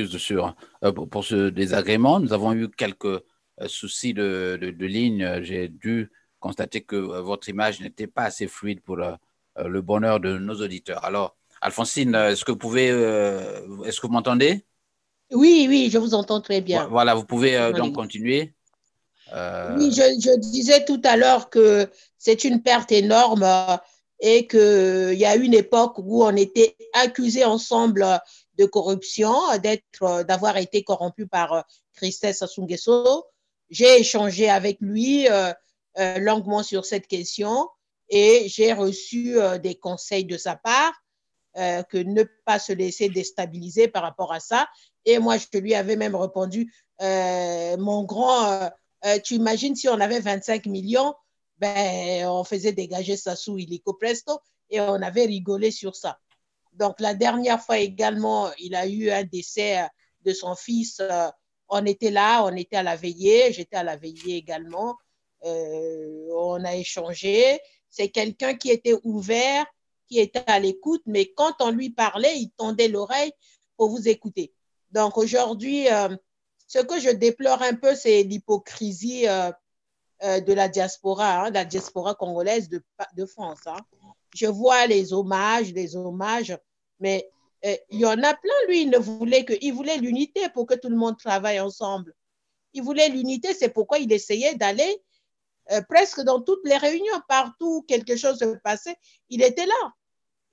m'excuse pour ce désagrément. Nous avons eu quelques soucis de ligne. J'ai dû constater que votre image n'était pas assez fluide pour le bonheur de nos auditeurs. Alors, Alphonsine, est-ce que vous m'entendez? Oui, oui, je vous entends très bien. Voilà, vous pouvez donc continuer. Oui, je disais tout à l'heure que c'est une perte énorme et qu'il y a une époque où on était accusés ensemble de corruption, d'avoir été corrompus par Christelle Sassou Nguesso. J'ai échangé avec lui longuement sur cette question et j'ai reçu des conseils de sa part, que ne pas se laisser déstabiliser par rapport à ça. Et moi, je lui avais même répondu, mon grand, tu imagines si on avait 25 millions, ben, on faisait dégager ça sous illico presto et on avait rigolé sur ça. Donc, la dernière fois également, il a eu un décès de son fils. On était là, on était à la veillée, j'étais à la veillée également. On a échangé. C'est quelqu'un qui était ouvert, qui était à l'écoute, mais quand on lui parlait, il tendait l'oreille pour vous écouter. Donc, aujourd'hui, ce que je déplore un peu, c'est l'hypocrisie de la diaspora congolaise de France. Hein. Je vois les hommages, mais il y en a plein, lui, il voulait l'unité pour que tout le monde travaille ensemble. Il voulait l'unité, c'est pourquoi il essayait d'aller presque dans toutes les réunions, partout où quelque chose se passait, il était là.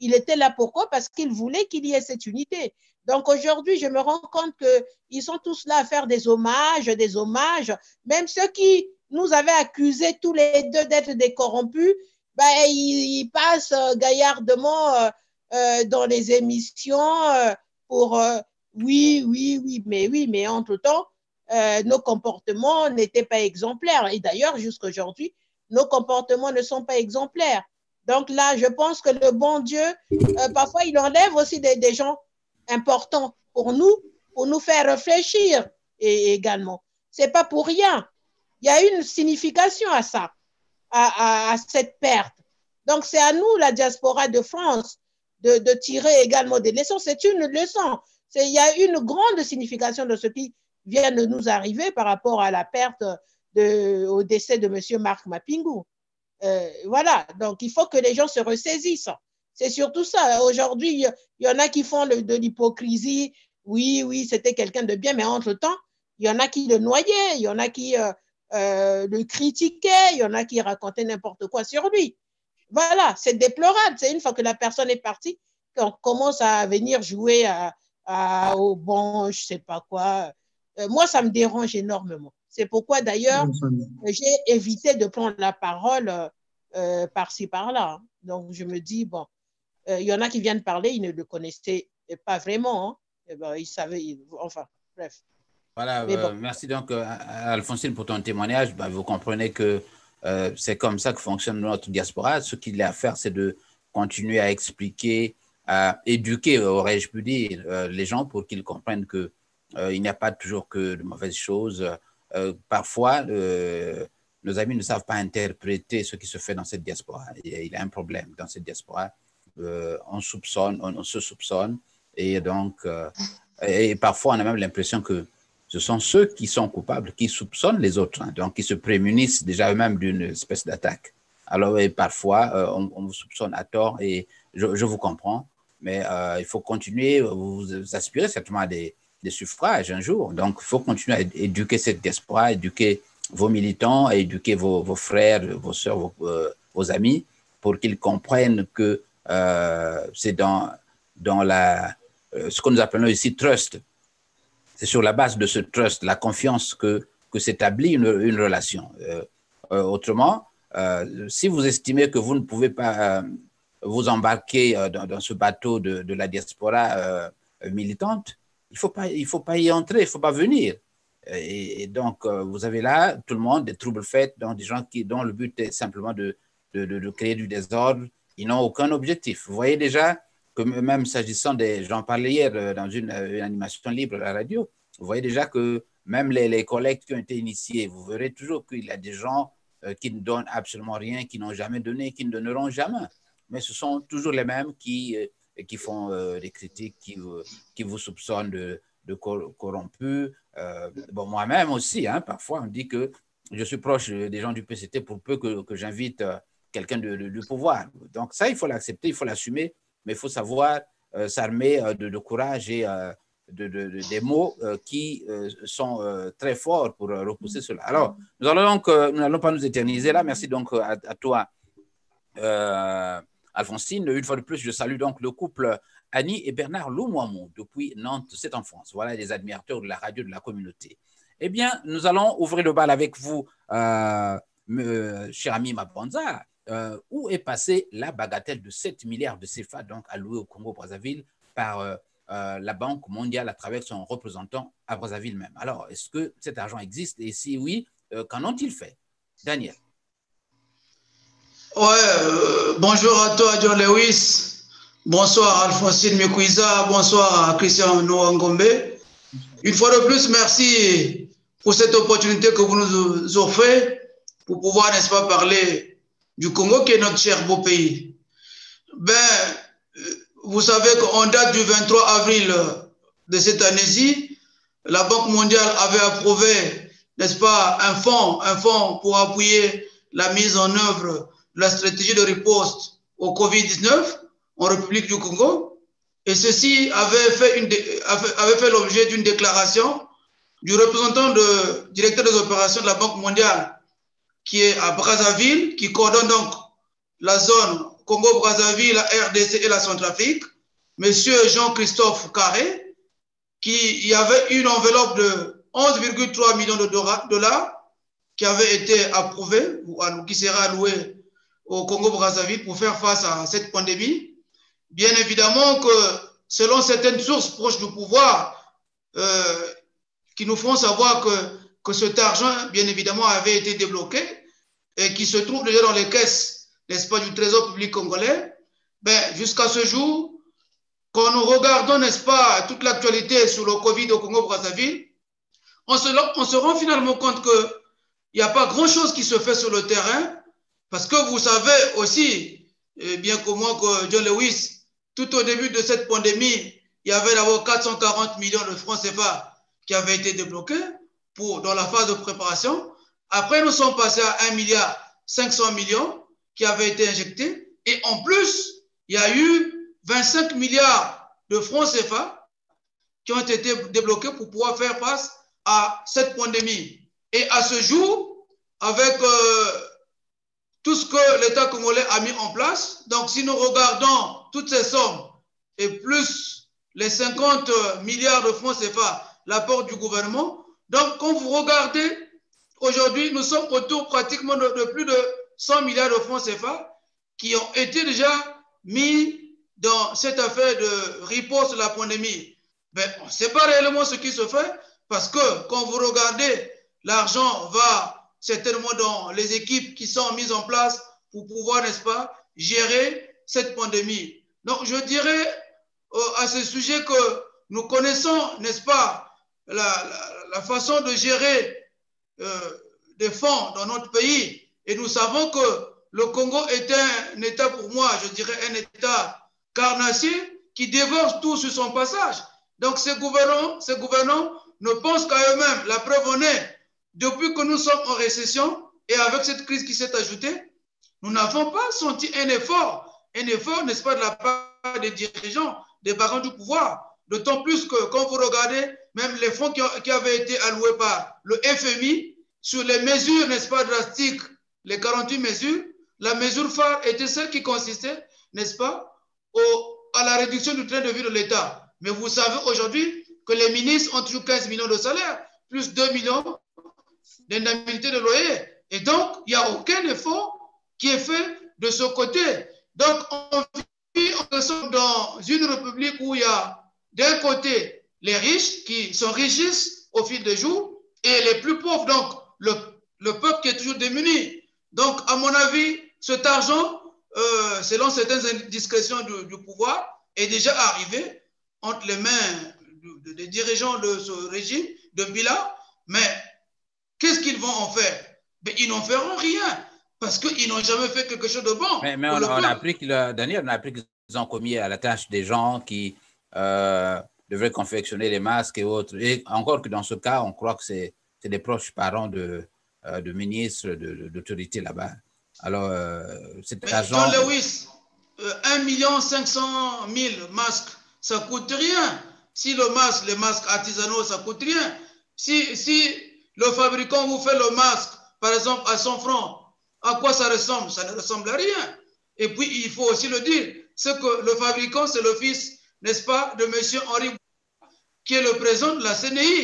Il était là pourquoi? Parce qu'il voulait qu'il y ait cette unité. Donc aujourd'hui, je me rends compte qu'ils sont tous là à faire des hommages. Même ceux qui nous avaient accusés tous les deux d'être des corrompus, ben, ils passent gaillardement dans les émissions pour oui, mais entre-temps, nos comportements n'étaient pas exemplaires. Et d'ailleurs, jusqu'à aujourd'hui, nos comportements ne sont pas exemplaires. Donc là, je pense que le bon Dieu, parfois, il enlève aussi des gens importants pour nous faire réfléchir également. C'est pas pour rien. Il y a une signification à ça, à cette perte. Donc, c'est à nous, la diaspora de France, de tirer également des leçons. C'est une leçon. Il y a une grande signification de ce qui vient de nous arriver par rapport à la perte au décès de M. Marc Mapingu. Voilà, donc il faut que les gens se ressaisissent. C'est surtout ça. Aujourd'hui, il y en a qui font de l'hypocrisie. Oui, c'était quelqu'un de bien, mais entre-temps, il y en a qui le noyaient, il y en a qui le critiquaient, il y en a qui racontaient n'importe quoi sur lui. Voilà, c'est déplorable. C'est une fois que la personne est partie qu'on commence à venir jouer au bon, je sais pas quoi. Moi, ça me dérange énormément. C'est pourquoi d'ailleurs, j'ai évité de prendre la parole par-ci, par-là. Donc, je me dis, bon, il y en a qui viennent parler, ils ne le connaissaient pas vraiment. Hein. Et ben, ils savaient, enfin, bref. Voilà, Mais bon. merci donc Alphonsine pour ton témoignage. Ben, vous comprenez que c'est comme ça que fonctionne notre diaspora. Ce qu'il y a à faire, c'est de continuer à expliquer, à éduquer, aurais-je pu dire, les gens pour qu'ils comprennent que il n'y a pas toujours que de mauvaises choses. Parfois, nos amis ne savent pas interpréter ce qui se fait dans cette diaspora. Il y a un problème dans cette diaspora. On soupçonne, on se soupçonne, et donc, et parfois, on a même l'impression que ce sont ceux qui sont coupables, qui soupçonnent les autres, hein, donc qui se prémunissent déjà eux-mêmes d'une espèce d'attaque. Alors, et parfois, on vous soupçonne à tort, et je vous comprends, mais il faut continuer, vous aspirez certainement à des suffrages un jour, donc il faut continuer à éduquer cette diaspora, éduquer vos militants, à éduquer vos frères, vos soeurs, vos amis, pour qu'ils comprennent que c'est dans ce que nous appelons ici trust. C'est sur la base de ce trust, la confiance que s'établit une relation. Autrement, si vous estimez que vous ne pouvez pas vous embarquer dans ce bateau de la diaspora militante, il faut pas y entrer, il ne faut pas venir. Et donc, vous avez là tout le monde, des troubles faits, donc des gens dont le but est simplement de créer du désordre. Ils n'ont aucun objectif. Vous voyez déjà que même s'agissant des... J'en parlais hier dans une animation libre à la radio, vous voyez déjà que même les collectes qui ont été initiées, vous verrez toujours qu'il y a des gens qui ne donnent absolument rien, qui n'ont jamais donné, qui ne donneront jamais. Mais ce sont toujours les mêmes qui font des critiques, qui vous soupçonnent corrompus. Bon, moi-même aussi, hein, parfois, on dit que je suis proche des gens du PCT pour peu que j'invite quelqu'un du pouvoir. Donc ça, il faut l'accepter, il faut l'assumer, mais il faut savoir s'armer de courage et des mots qui sont très forts pour repousser cela. Alors, nous n'allons pas nous éterniser là. Merci donc à toi, Alphonsine. Une fois de plus, je salue donc le couple Annie et Bernard Loumouamou depuis Nantes, c'est en France. Voilà les admirateurs de la radio de la communauté. Eh bien, nous allons ouvrir le bal avec vous, cher ami Mabonza. Où est passée la bagatelle de 7 milliards de CFA donc alloués au Congo-Brazzaville par la Banque mondiale à travers son représentant à Brazzaville même. Alors, est-ce que cet argent existe? Et si oui, qu'en ont-ils fait? Daniel. Ouais, bonjour à toi, John Lewis. Bonsoir, Alphonsine Mekouiza. Bonsoir à Christian Nouangombe. Une fois de plus, merci pour cette opportunité que vous nous offrez pour pouvoir, n'est-ce pas, parler du Congo, qui est notre cher beau pays. Ben, vous savez qu'en date du 23 avril de cette année-ci, la Banque mondiale avait approuvé, n'est-ce pas, un fonds pour appuyer la mise en œuvre de la stratégie de riposte au Covid-19 en République du Congo. Et ceci avait fait l'objet d'une déclaration du représentant directeur des opérations de la Banque mondiale, qui est à Brazzaville, qui coordonne donc la zone Congo-Brazzaville, la RDC et la Centrafrique, monsieur Jean-Christophe Carré, qui y avait une enveloppe de 11,3 millions de dollars qui avait été approuvée, ou qui sera allouée au Congo-Brazzaville pour faire face à cette pandémie. Bien évidemment que selon certaines sources proches du pouvoir, qui nous font savoir que cet argent, bien évidemment, avait été débloqué et qui se trouve déjà dans les caisses, n'est-ce pas, du Trésor public congolais, ben, jusqu'à ce jour, quand nous regardons, n'est-ce pas, toute l'actualité sur le Covid au Congo-Brazzaville, on se rend finalement compte qu'il n'y a pas grand-chose qui se fait sur le terrain, parce que vous savez aussi, bien que moi, que John Lewis, tout au début de cette pandémie, il y avait d'abord 440 millions de francs CFA qui avaient été débloqués dans la phase de préparation. Après, nous sommes passés à 1,5 milliard qui avaient été injectés. Et en plus, il y a eu 25 milliards de francs CFA qui ont été débloqués pour pouvoir faire face à cette pandémie. Et à ce jour, avec tout ce que l'État congolais a mis en place, donc si nous regardons toutes ces sommes et plus les 50 milliards de francs CFA, l'apport du gouvernement, donc quand vous regardez, aujourd'hui, nous sommes autour pratiquement de plus de 100 milliards de francs CFA qui ont été déjà mis dans cette affaire de riposte de la pandémie. Ben, on ne sait pas réellement ce qui se fait parce que quand vous regardez, l'argent va certainement dans les équipes qui sont mises en place pour pouvoir, n'est-ce pas, gérer cette pandémie. Donc, je dirais à ce sujet que nous connaissons, n'est-ce pas, la façon de gérer des fonds dans notre pays. Et nous savons que le Congo est un État, pour moi, je dirais un État carnassier qui dévore tout sur son passage. Donc, ces gouvernants ne pensent qu'à eux-mêmes. La preuve en est, depuis que nous sommes en récession et avec cette crise qui s'est ajoutée, nous n'avons pas senti un effort, n'est-ce pas, de la part des dirigeants, des barons du pouvoir. D'autant plus que quand vous regardez même les fonds qui avaient été alloués par le FMI sur les mesures, n'est-ce pas, drastiques, les 48 mesures, la mesure phare était celle qui consistait, n'est-ce pas, à la réduction du train de vie de l'État. Mais vous savez aujourd'hui que les ministres ont toujours 15 millions de salaires, plus 2 millions d'indemnités de loyer. Et donc, il n'y a aucun effort qui est fait de ce côté. Donc, on vit dans une république où il y a d'un côté les riches qui s'enrichissent au fil des jours et les plus pauvres, donc le peuple qui est toujours démuni. Donc, à mon avis, cet argent, selon certaines indiscrétions du pouvoir, est déjà arrivé entre les mains des dirigeants de ce régime, de Bila. Mais qu'est-ce qu'ils vont en faire? Mais ils n'en feront rien parce qu'ils n'ont jamais fait quelque chose de bon. Mais on a appris Daniel, on a appris qu'ils ont commis à la tâche des gens qui, de devrait confectionner les masques et autres. Et encore que dans ce cas, on croit que c'est des proches parents de ministres, d'autorités là-bas. Alors, cet agent... John Lewis, 1 500 000 masques, ça ne coûte rien. Si les masques artisanaux, ça ne coûte rien. Si le fabricant vous fait le masque, par exemple, à 100 francs, à quoi ça ressemble? Ça ne ressemble à rien. Et puis, il faut aussi le dire, c'est que le fabricant, c'est le fils, n'est-ce pas, de M. Henri, qui est le président de la CNI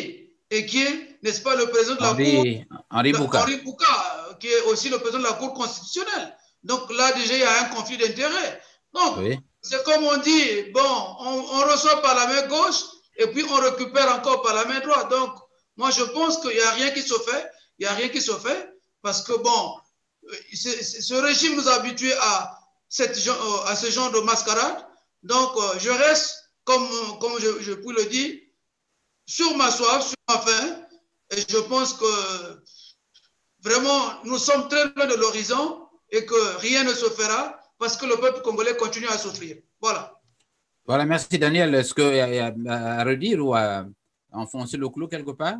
et qui est, n'est-ce pas, le président de la Cour. Henri Bouka. Henri Bouka, qui est aussi le président de la Cour constitutionnelle. Donc là, déjà, il y a un conflit d'intérêts. Donc, oui. C'est comme on dit, bon, on reçoit par la main gauche et puis on récupère encore par la main droite. Donc, moi, je pense qu'il n'y a rien qui se fait. Il n'y a rien qui se fait parce que, bon, ce régime nous a habitués à ce genre de mascarade. Donc, je reste, comme je puis le dire, sur ma soif, sur ma faim. Et je pense que vraiment, nous sommes très loin de l'horizon et que rien ne se fera parce que le peuple congolais continue à souffrir. Voilà. Voilà, merci Daniel. Est-ce qu'il y a à redire ou à enfoncer le clou quelque part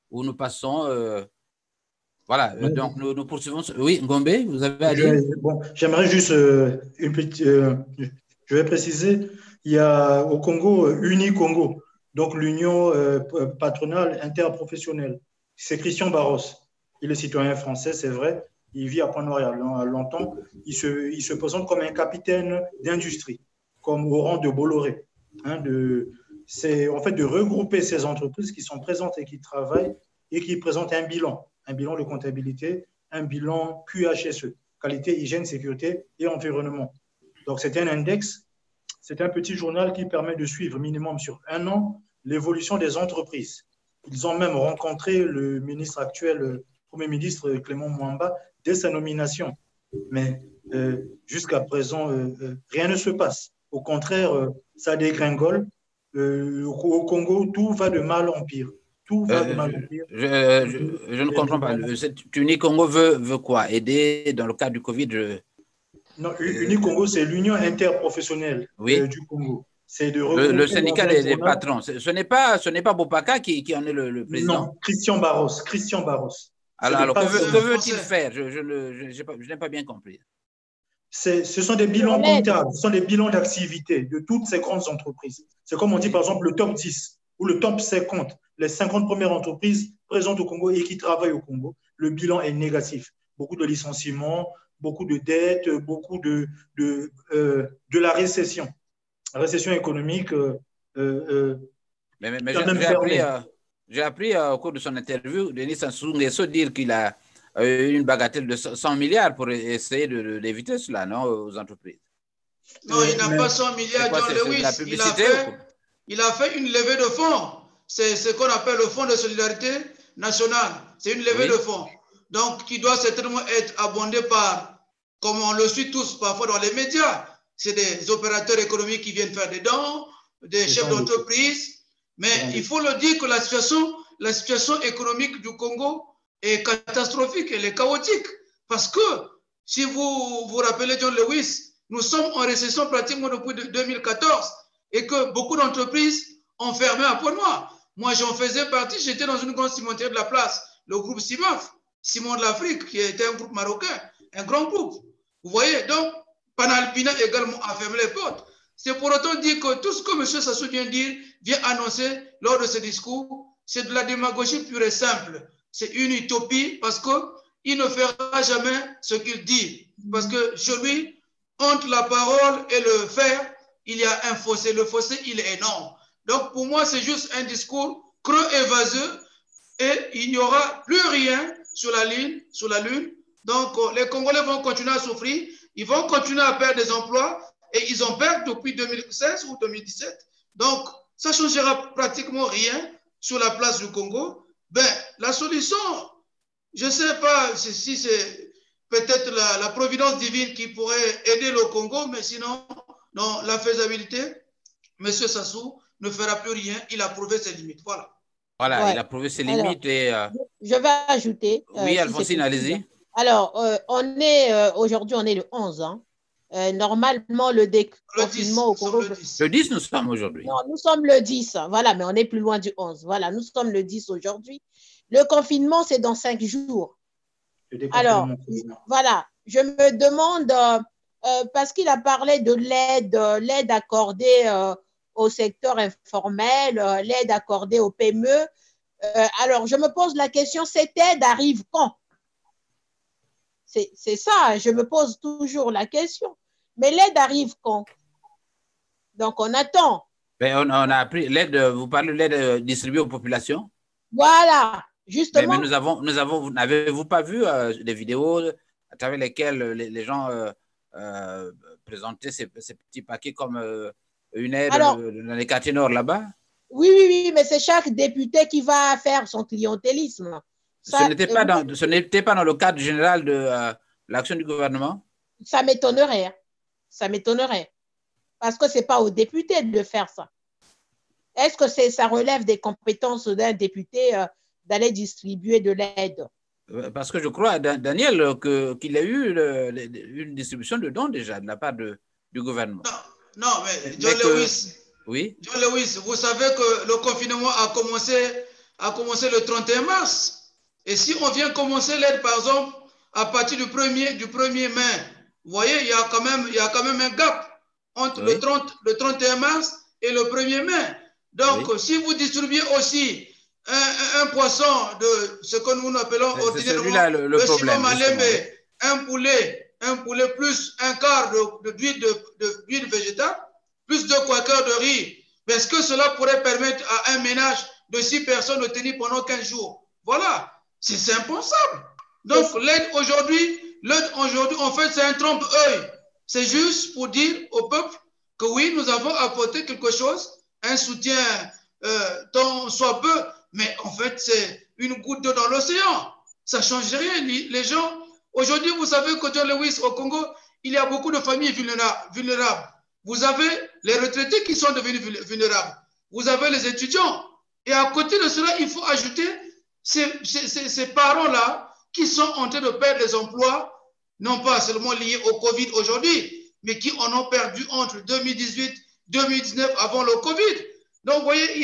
où nous passons voilà, donc nous poursuivons. Oui, Ngombe, vous avez à dire? Bon, j'aimerais juste une petite. Je vais préciser, il y a au Congo Uni-Congo, donc l'union patronale interprofessionnelle. C'est Christian Barros. Il est citoyen français, c'est vrai. Il vit à Pont-Noir longtemps. Il se présente comme un capitaine d'industrie, comme au rang de Bolloré. C'est en fait de regrouper ces entreprises qui sont présentes et qui travaillent et qui présentent un bilan de comptabilité, un bilan QHSE, qualité, hygiène, sécurité et environnement. Donc, c'est un index, c'est un petit journal qui permet de suivre minimum sur 1 an l'évolution des entreprises. Ils ont même rencontré le ministre actuel, le Premier ministre Clément Mwamba, dès sa nomination. Mais jusqu'à présent, rien ne se passe. Au contraire, ça dégringole. Au Congo, tout va de mal en pire. Tout va de mal en pire. Je ne comprends pas. Uni-Congo veut quoi? Aider dans le cadre du Covid? Non, Uni-Congo, c'est l'union interprofessionnelle du Congo. C'est de le syndicat des patrons. Ce n'est pas Bopaka qui en est le président. Non, Christian Barros. Alors que veut-il faire? Je n'ai pas bien compris. Ce sont des bilans comptables, ce sont des bilans d'activité de toutes ces grandes entreprises. C'est comme on dit par exemple le top 10 ou le top 50, les 50 premières entreprises présentes au Congo et qui travaillent au Congo. Le bilan est négatif. Beaucoup de licenciements, beaucoup de dettes, beaucoup de la récession. La récession économique. Mais j'ai appris au cours de son interview, Denis Sassou Nguesso dire qu'il a une bagatelle de 100 milliards pour essayer d'éviter cela, non, aux entreprises. Non, il n'a pas 100 milliards, John Lewis. Il a fait une levée de fonds. C'est ce qu'on appelle le fonds de solidarité nationale. C'est une levée de fonds. Donc, qui doit certainement être abondé par, comme on le suit tous parfois dans les médias, c'est des opérateurs économiques qui viennent faire des dons, des chefs d'entreprise. Mais il faut le dire que la situation économique du Congo est catastrophique, elle est chaotique. Parce que, si vous vous rappelez John Lewis, nous sommes en récession pratiquement depuis 2014 et que beaucoup d'entreprises ont fermé à Pont-Noir. Moi, j'en faisais partie, j'étais dans une grande cimenterie de la place, le groupe CIMAF, Ciment de l'Afrique, qui était un groupe marocain, un grand groupe. Vous voyez, donc, Panalpina également a fermé les portes. C'est pour autant dire que tout ce que M. Sassou vient annoncer lors de ce discours, c'est de la démagogie pure et simple. C'est une utopie parce qu'il ne fera jamais ce qu'il dit. Parce que chez lui, entre la parole et le faire, il y a un fossé. Le fossé, il est énorme. Donc, pour moi, c'est juste un discours creux et vaseux et il n'y aura plus rien sur la Lune. Donc, les Congolais vont continuer à souffrir. Ils vont continuer à perdre des emplois et ils en perdent depuis 2016 ou 2017. Donc, ça ne changera pratiquement rien sur la place du Congo. Ben, la solution, je ne sais pas si c'est peut-être la providence divine qui pourrait aider le Congo, mais sinon, non, la faisabilité, M. Sassou ne fera plus rien. Il a prouvé ses limites. Voilà. Voilà, il a prouvé ses limites. Je vais ajouter. Oui, Alphonsine, allez-y. Alors, aujourd'hui, on est le 11. Normalement, le déconfinement au Congo… Le 10, nous sommes aujourd'hui. Non, nous sommes le 10, voilà, mais on est plus loin du 11. Voilà, nous sommes le 10 aujourd'hui. Le confinement, c'est dans 5 jours. Alors, voilà, je me demande, parce qu'il a parlé de l'aide accordée au secteur informel, l'aide accordée aux PME. Alors, je me pose la question, cette aide arrive quand? C'est ça, je me pose toujours la question. Mais l'aide arrive quand? Donc, on attend. Ben, on a appris l'aide, vous parlez de l'aide distribuée aux populations? Voilà, justement. Mais n'avez-vous pas vu des vidéos à travers lesquelles les gens présentaient ces petits paquets comme une aide dans les quartiers nord là-bas? Oui, mais c'est chaque député qui va faire son clientélisme. Ce n'était pas dans le cadre général de l'action du gouvernement? Ça m'étonnerait. Ça m'étonnerait. Parce que ce n'est pas aux députés de faire ça. Est-ce que ça relève des compétences d'un député d'aller distribuer de l'aide? Parce que je crois, Daniel, qu'il a eu une distribution de dons déjà de la part du gouvernement. Non, mais John Lewis, oui? John Lewis, vous savez que le confinement a commencé le 31 mars. Et si on vient commencer l'aide, par exemple, à partir du 1er mai, vous voyez, il y a quand même un gap entre le 31 mars et le 1er mai. Donc, si vous distribuez aussi un poisson de ce que nous appelons ordinairement le Simon un poulet plus un quart d'huile végétale, plus 2 quakers de riz, est-ce que cela pourrait permettre à un ménage de 6 personnes de tenir pendant 15 jours? Voilà, c'est impensable. Donc, l'aide aujourd'hui, en fait, c'est un trompe-œil. C'est juste pour dire au peuple que oui, nous avons apporté quelque chose, un soutien tant soit peu, mais en fait, c'est une goutte d'eau dans l'océan. Ça ne change rien. Les gens, aujourd'hui, vous savez que John Lewis, au Congo, il y a beaucoup de familles vulnérables. Vous avez les retraités qui sont devenus vulnérables. Vous avez les étudiants. Et à côté de cela, il faut ajouter ces parents-là qui sont en train de perdre les emplois, non pas seulement liés au Covid aujourd'hui, mais qui en ont perdu entre 2018 et 2019 avant le Covid. Donc, vous voyez, il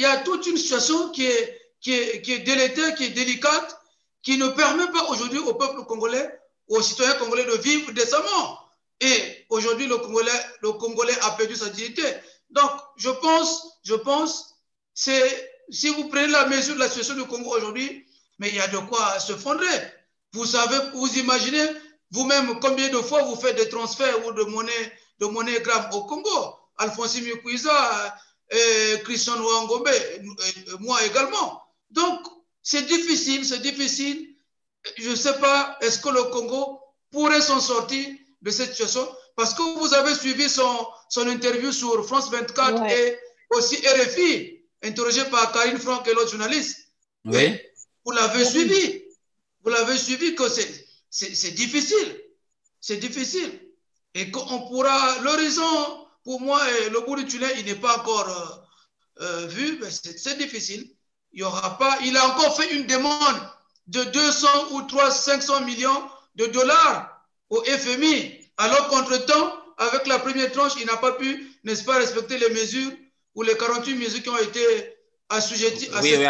y a toute une situation qui est délétère, qui est délicate, qui ne permet pas aujourd'hui au peuple congolais, aux citoyens congolais de vivre décemment. Et aujourd'hui, le Congolais a perdu sa dignité. Donc, je pense, si vous prenez la mesure de la situation du Congo aujourd'hui, mais il y a de quoi se fondrer. Vous imaginez vous-même combien de fois vous faites des transferts ou de monnaie gramme au Congo? Alphonsine Mikuiza, Christian Nwangombe, moi également. Donc, c'est difficile. Je ne sais pas, est-ce que le Congo pourrait s'en sortir de cette situation? Parce que vous avez suivi son interview sur France 24 et aussi RFI, interrogé par Karine Franck et l'autre journaliste. Oui. Mais vous l'avez suivi. Vous l'avez suivi que c'est difficile. C'est difficile. Et qu'on pourra, l'horizon, pour moi, le bout du tunnel, il n'est pas encore vu, mais c'est difficile. Il a encore fait une demande de 200 ou 500 millions de dollars au FMI. Alors qu'entre-temps, avec la première tranche, il n'a pas pu, n'est-ce pas, respecter les mesures ou les 48 mesures qui ont été assujetties à cette aide.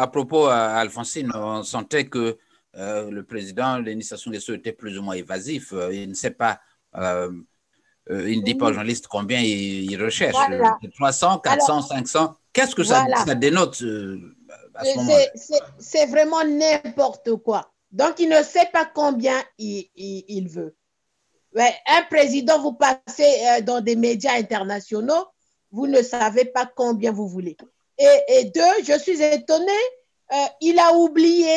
À propos, Alphonsine, on sentait que le président de l'initiation des Sceaux était plus ou moins évasif. Il ne sait pas, il ne dit pas aux journalistes combien il recherche. Voilà. 300, 400, 500. Qu'est-ce que ça dénote à ce moment-là? C'est vraiment n'importe quoi. Donc, il ne sait pas combien il veut. Ouais, un président, vous passez dans des médias internationaux, vous ne savez pas combien vous voulez. Et deux, je suis étonnée, il a oublié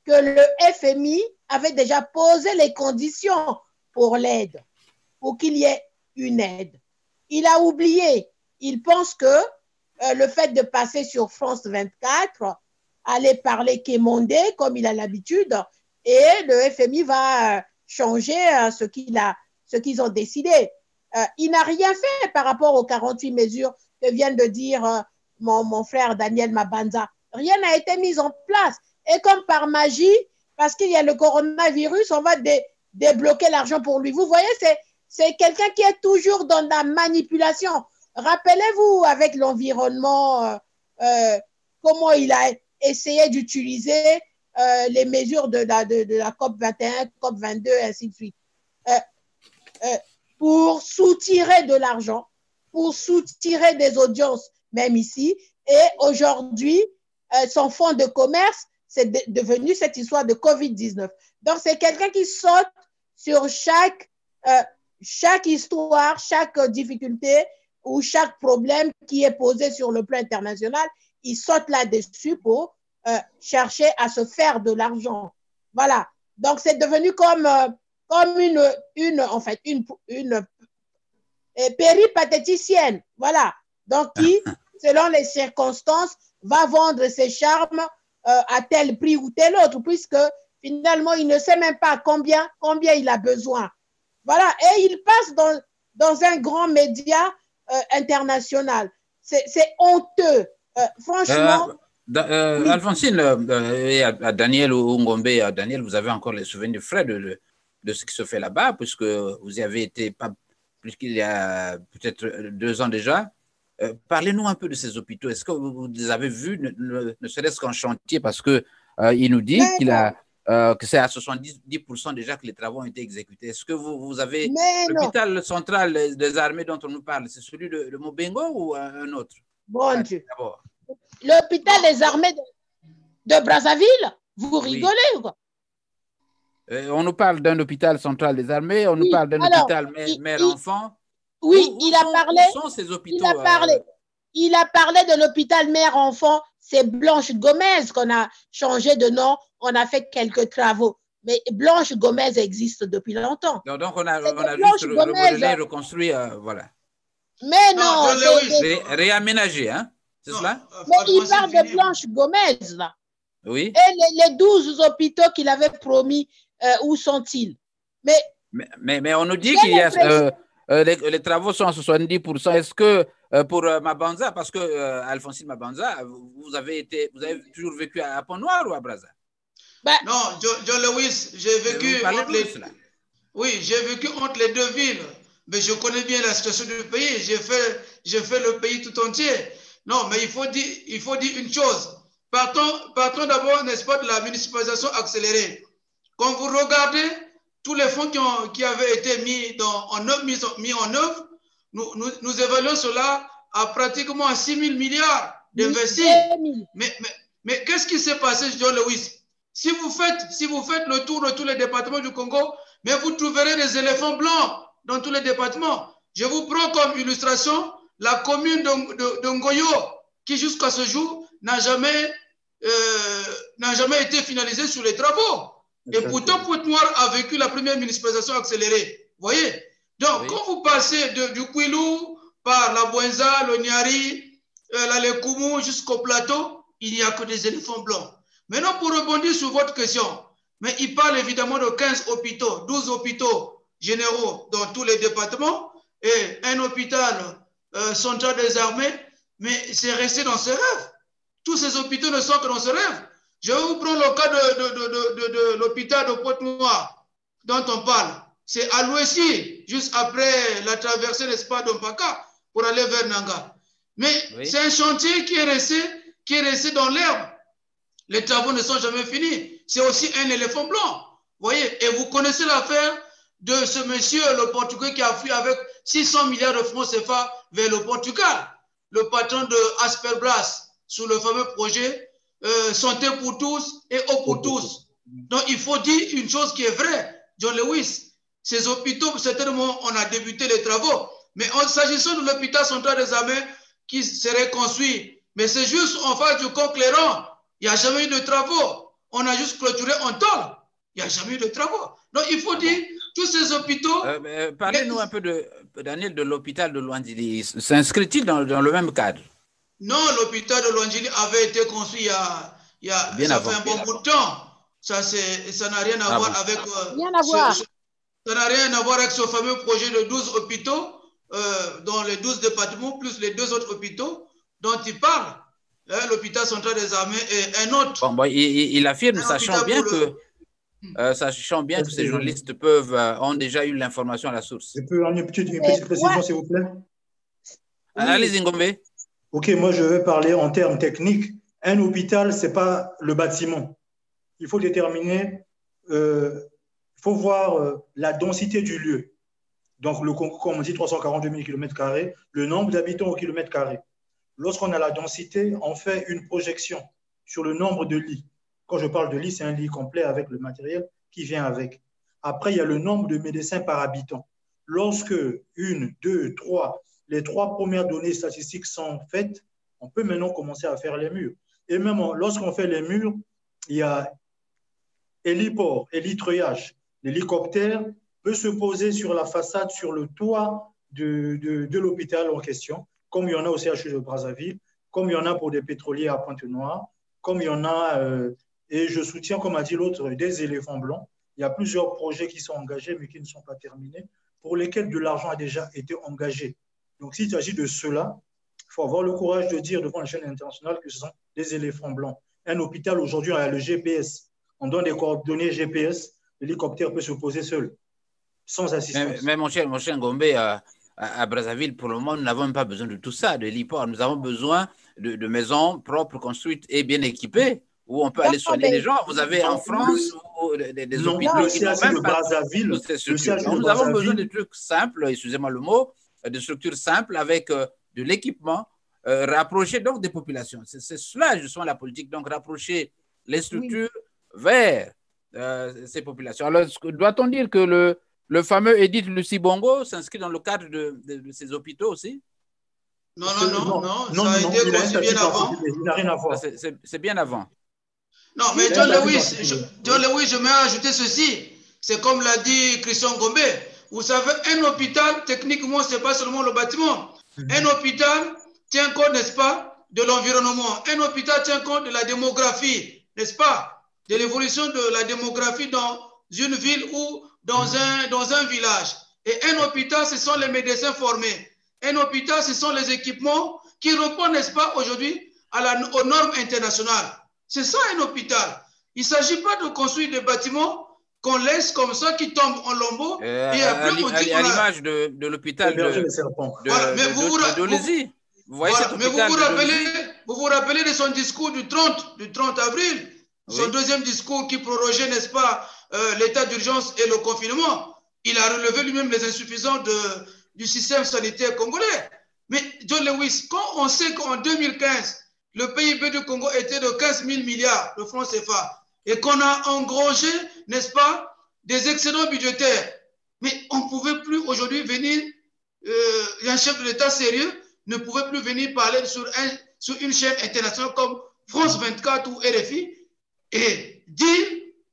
que le FMI avait déjà posé les conditions pour l'aide, pour qu'il y ait une aide. Il a oublié. Il pense que le fait de passer sur France 24, aller parler Kémondé comme il a l'habitude, et le FMI va changer ce qu'ils ont décidé. Il n'a rien fait par rapport aux 48 mesures que vient de dire mon frère Daniel Mabanza. Rien n'a été mis en place. Et comme par magie, parce qu'il y a le coronavirus, on va débloquer l'argent pour lui. Vous voyez, c'est quelqu'un qui est toujours dans la manipulation. Rappelez-vous avec l'environnement, comment il a essayé d'utiliser les mesures de la COP 21, COP 22, et ainsi de suite, pour soutirer de l'argent, pour soutirer des audiences, même ici. Et aujourd'hui, son fonds de commerce, c'est devenu cette histoire de COVID-19. Donc, c'est quelqu'un qui saute sur chaque histoire, chaque difficulté ou chaque problème qui est posé sur le plan international. Il saute là-dessus pour chercher à se faire de l'argent. Voilà. Donc, c'est devenu comme une péripatéticienne. Voilà. Donc, qui, selon les circonstances, va vendre ses charmes à tel prix ou tel autre, puisque finalement, il ne sait même pas combien il a besoin. Voilà. Et il passe dans un grand média international. C'est honteux. Franchement. Oui. Alphonsine, à Daniel ou Ngombe, à Daniel, vous avez encore les souvenirs frais de ce qui se fait là-bas, puisque vous y avez été pas plus qu'il y a peut-être 2 ans déjà. Parlez-nous un peu de ces hôpitaux. Est-ce que vous les avez vus, ne serait-ce qu'en chantier, parce que il nous dit que c'est à 70% déjà que les travaux ont été exécutés. Est-ce que vous avez l'hôpital central des armées dont on nous parle, c'est celui de Mobengo ou un autre? Bon Dieu. L'hôpital des armées de Brazzaville, vous rigolez ou quoi? On nous parle d'un hôpital central des armées, on nous parle d'un hôpital mère-enfant. Oui, il a parlé. Où sont ces hôpitaux? Il a parlé de l'hôpital mère-enfant. C'est Blanche Gomez qu'on a changé de nom. On a fait quelques travaux. Mais Blanche Gomez existe depuis longtemps. Donc, on a juste remodelé, reconstruit, voilà. Mais non, réaménagé, hein? C'est cela? Mais il parle de Blanche Gomez, là. Oui. Et les 12 hôpitaux qu'il avait promis, où sont-ils? Mais on nous dit qu'il y a les travaux sont à 70%. Est-ce que pour Mabanza, parce que Alphonsine Mabanza, vous avez toujours vécu à Pont-Noir ou à Brazza? Non, John Lewis, j'ai vécu entre les 2 villes. Mais je connais bien la situation du pays. J'ai fait le pays tout entier. Non, mais il faut dire une chose. Partons d'abord, n'est-ce pas, de la municipalisation accélérée. Quand vous regardez tous les fonds qui avaient été mis en œuvre, nous évaluons cela à pratiquement 6 000 milliards d'investis. Mais qu'est-ce qui s'est passé, John Lewis? Si vous faites le tour de tous les départements du Congo, mais vous trouverez des éléphants blancs dans tous les départements. Je vous prends comme illustration la commune de Ngoyo, qui jusqu'à ce jour n'a jamais été finalisée sur les travaux. Et pourtant, Pointe-Noire a vécu la première municipalisation accélérée. Vous voyez? Donc, quand vous passez du Kouilou par la Bouenza, le Niari, la Lekoumou jusqu'au plateau, il n'y a que des éléphants blancs. Maintenant, pour rebondir sur votre question, mais il parle évidemment de 15 hôpitaux, 12 hôpitaux généraux dans tous les départements et un hôpital central des armées, mais c'est resté dans ce rêve. Tous ces hôpitaux ne sont que dans ce rêve. Je vais vous prendre le cas de l'hôpital de Pointe-Noire dont on parle. C'est à l'ouest, juste après la traversée, n'est-ce pas, d'Ompaka, pour aller vers Nanga. Mais c'est un chantier qui est resté dans l'herbe. Les travaux ne sont jamais finis. C'est aussi un éléphant blanc. Vous voyez, et vous connaissez l'affaire de ce monsieur, le Portugais, qui a fui avec 600 milliards de francs CFA vers le Portugal. Le patron de Asperbras, sous le fameux projet Santé pour tous et eau pour tous. Donc, il faut dire une chose qui est vraie, John Lewis. Ces hôpitaux, certainement, on a débuté les travaux. Mais s'agissant de l'hôpital central des armées qui serait construit, mais c'est juste en face du Coq-Léron. Il n'y a jamais eu de travaux. On a juste clôturé en tôle. Il n'y a jamais eu de travaux. Donc, il faut dire, tous ces hôpitaux... Parlez-nous un peu, Daniel, de l'hôpital de Luandjili. S'inscrit-il dans le même cadre? Non, l'hôpital de Luandjili avait été construit il y a ça fait un bon bout de temps. Ça n'a rien à voir avec... ça n'a rien à voir avec ce fameux projet de 12 hôpitaux dans les 12 départements, plus les 2 autres hôpitaux dont il parle. L'hôpital central des armées et un autre. Bon, il affirme, sachant bien que... sachant bien que ces journalistes peuvent, ont déjà eu l'information à la source. Je peux avoir une petite précision, s'il vous plaît? Allez-y, Ngombe. OK, moi, je vais parler en termes techniques. Un hôpital, ce n'est pas le bâtiment. Il faut déterminer, il faut voir la densité du lieu. Donc, le Congo, comme on dit, 342 000 km², le nombre d'habitants au kilomètre carré. Lorsqu'on a la densité, on fait une projection sur le nombre de lits. Quand je parle de lits, c'est un lit complet avec le matériel qui vient avec. Après, il y a le nombre de médecins par habitant. Lorsque une, deux, trois, les trois premières données statistiques sont faites, on peut maintenant commencer à faire les murs. Et même lorsqu'on fait les murs, il y a héliport, hélitreuillage. L'hélicoptère peut se poser sur la façade, sur le toit de l'hôpital en question, comme il y en a au CHU de Brazzaville, comme il y en a pour des pétroliers à Pointe-Noire, comme il y en a, et je soutiens, comme a dit l'autre, des éléphants blancs. Il y a plusieurs projets qui sont engagés, mais qui ne sont pas terminés, pour lesquels de l'argent a déjà été engagé. Donc, s'il s'agit de cela, il faut avoir le courage de dire devant la chaîne internationale que ce sont des éléphants blancs. Un hôpital, aujourd'hui, a le GPS. On donne des coordonnées GPS, l'hélicoptère peut se poser seul, sans assistance. Mais mon cher Ngombe, à Brazzaville, pour le moment, nous n'avons pas besoin de tout ça, de l'héliport. Nous avons besoin de maisons propres, construites et bien équipées, où on peut aller soigner les gens. Vous avez en France des hôpitaux le CHU de Brazzaville. Nous avons besoin de trucs simples, excusez-moi le mot, de structures simples avec de l'équipement, rapprocher donc des populations. C'est cela justement la politique, donc rapprocher les structures vers ces populations. Alors, doit-on dire que le fameux Edith Lucie Bongo s'inscrit dans le cadre de ces hôpitaux aussi? Non, ça a été conçu bien avant. Il n'a rien à voir. C'est bien avant. Non, mais John Lewis, je vais ajouter ceci. C'est comme l'a dit Christian Ngombe. Vous savez, un hôpital, techniquement, ce n'est pas seulement le bâtiment. Un hôpital tient compte, n'est-ce pas, de l'environnement. Un hôpital tient compte de la démographie, n'est-ce pas, de l'évolution de la démographie dans une ville ou dans un village. Et un hôpital, ce sont les médecins formés. Un hôpital, ce sont les équipements qui répondent, n'est-ce pas, aujourd'hui aux normes internationales. C'est ça un hôpital. Il ne s'agit pas de construire des bâtiments qu'on laisse comme ça, qui tombent en lambeaux. Et après, on dit à l'image de l'hôpital de Dolézy. Vous vous rappelez de son discours du 30 avril, son deuxième discours qui prorogeait, n'est-ce pas, l'état d'urgence et le confinement. Il a relevé lui-même les insuffisances du système sanitaire congolais. Mais John Lewis, quand on sait qu'en 2015, le PIB du Congo était de 15 000 milliards de francs CFA et qu'on a engrangé, n'est-ce pas, des excédents budgétaires, mais on ne pouvait plus aujourd'hui venir, un chef de l'État sérieux ne pouvait plus venir parler sur une chaîne internationale comme France 24 ou RFI et dire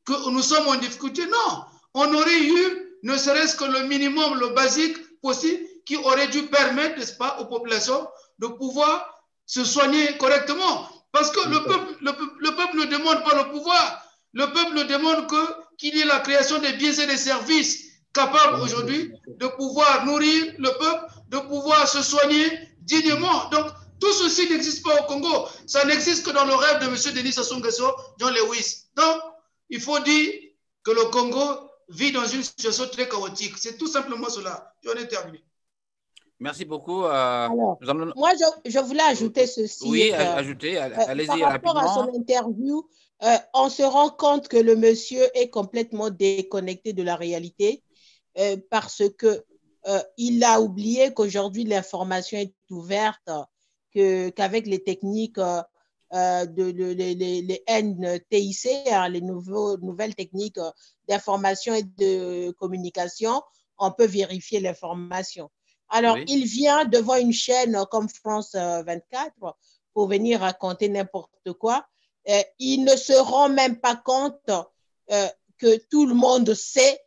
que nous sommes en difficulté. Non, on aurait eu ne serait-ce que le minimum, le basique possible qui aurait dû permettre, n'est-ce pas, aux populations de pouvoir se soigner correctement. Parce que le peuple ne demande pas le pouvoir. Le peuple demande qu'il y ait la création des biens et des services capables aujourd'hui de pouvoir nourrir le peuple, de pouvoir se soigner dignement. Donc, tout ceci n'existe pas au Congo. Ça n'existe que dans le rêve de M. Denis Sassou Nguesso, John Lewis. Donc, il faut dire que le Congo vit dans une situation très chaotique. C'est tout simplement cela. J'en ai terminé. Merci beaucoup. Alors, moi, je voulais ajouter ceci. Oui, ajouter. Allez-y rapidement. Par rapport à son interview, on se rend compte que le monsieur est complètement déconnecté de la réalité parce qu'il a oublié qu'aujourd'hui, l'information est ouverte, qu'avec les techniques les NTIC, les nouvelles techniques d'information et de communication, on peut vérifier l'information. Alors, il vient devant une chaîne comme France 24 pour venir raconter n'importe quoi. Il ne se rend même pas compte que tout le monde sait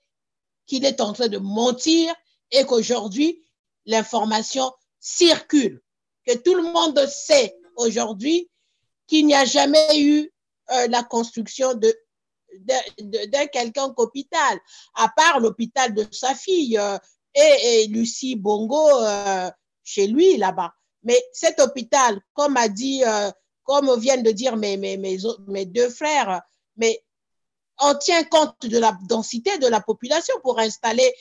qu'il est en train de mentir et qu'aujourd'hui, l'information circule. Que tout le monde sait aujourd'hui qu'il n'y a jamais eu la construction d'un quelconque hôpital, à part l'hôpital de sa fille et Lucie Bongo chez lui là-bas. Mais cet hôpital, comme viennent de dire mes deux frères, mais on tient compte de la densité de la population pour installer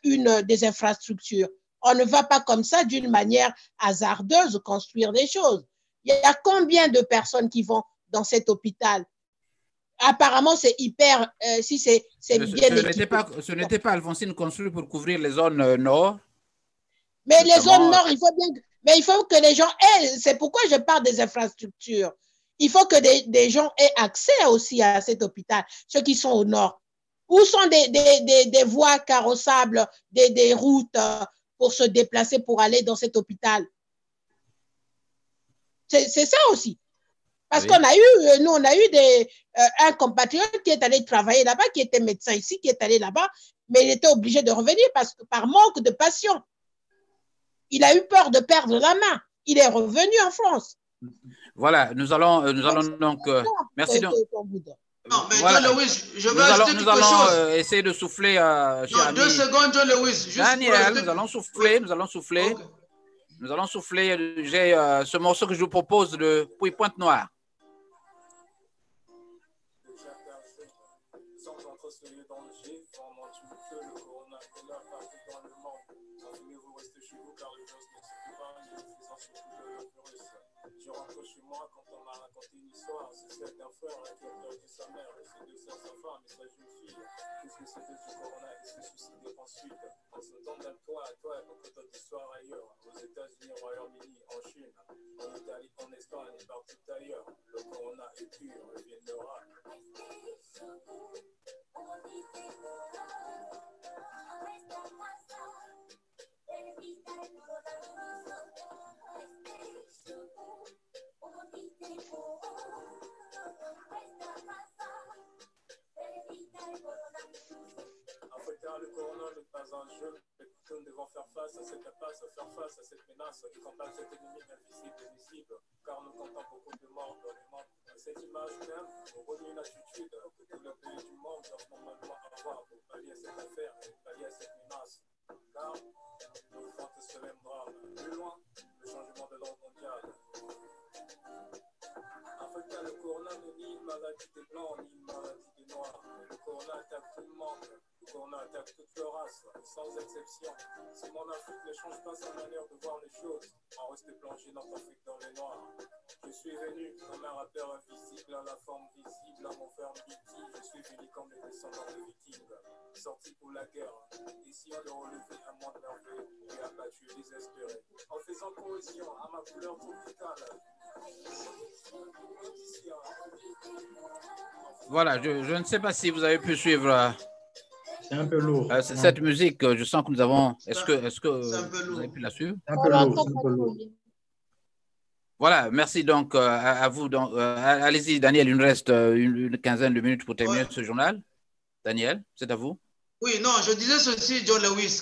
des infrastructures. On ne va pas comme ça d'une manière hasardeuse construire des choses. Il y a combien de personnes qui vont dans cet hôpital? Apparemment, c'est hyper, si c'est bien équipé. Ce n'était pas, Alphonsine, construit pour couvrir les zones nord? Mais les zones nord, il faut bien, mais il faut que les gens aient, c'est pourquoi je parle des infrastructures. Il faut que des gens aient accès aussi à cet hôpital, ceux qui sont au nord. Où sont des voies carrossables, des routes pour se déplacer, pour aller dans cet hôpital? C'est ça aussi. Parce qu'on a eu, nous, on a eu un compatriote qui est allé travailler là-bas, qui était médecin ici, qui est allé là-bas, mais il était obligé de revenir parce que par manque de patients. Il a eu peur de perdre la main. Il est revenu en France. Voilà, nous allons donc... merci donc. Non, mais voilà. John Lewis, je vais ajouter quelque chose. Nous allons essayer de souffler. Non, 2 secondes, John Lewis. Juste Daniel, nous allons souffler, nous allons souffler. Okay. Nous allons souffler. J'ai ce morceau que je vous propose de Puis Pointe-Noire. Je rentre chez moi quand on m'a raconté une histoire. C'est celle d'un frère qui a perdu sa mère et ses 2 sœurs, sa femme et sa jeune fille. Qu'est-ce que c'était du corona et se suicider ensuite? En se donnant d'un toit à toi et beaucoup d'autres histoires ailleurs. Aux États-Unis, au Royaume-Uni, en Chine, en Italie, en Espagne et partout ailleurs. Le corona est pur, vient de l'oracle. Africain, le corona n'est pas un jeu. Nous devons faire face à cette impasse, faire face à cette menace et combattre cet ennemi invisible et visible, car nous comptons beaucoup de morts dans les mondes. Cette image même nous relie une attitude que tous les pays du monde doivent normalement avoir pour pallier à cette affaire et pallier à cette menace. Car nous vivons ce même drame. Plus loin, le changement de l'ordre mondial. Africain, le corona n'est ni une maladie des blancs ni une maladie des noirs. Le corona attaque tout le monde. Le corona attaque toute leur race, sans exception. Si mon Afrique ne change pas sa manière de voir les choses, on reste plongé dans l'Afrique dans les noirs. Je suis venu comme un rappeur invisible à la forme visible à mon frère Biti. Je suis venu comme les descendants de Vikings, sortis pour la guerre. Essayant de relever un monde merveilleux et abattu et désespéré. En faisant cohésion à ma couleur tropicale. Voilà, je ne sais pas si vous avez pu suivre. C'est un peu lourd. Cette musique, je sens que nous avons. Est-ce que vous avez pu la suivre? Un peu lourd. Voilà, merci donc à vous. Allez-y, Daniel, il nous reste une quinzaine de minutes pour terminer ce journal. Daniel, c'est à vous. Oui, non, je disais ceci, John Lewis.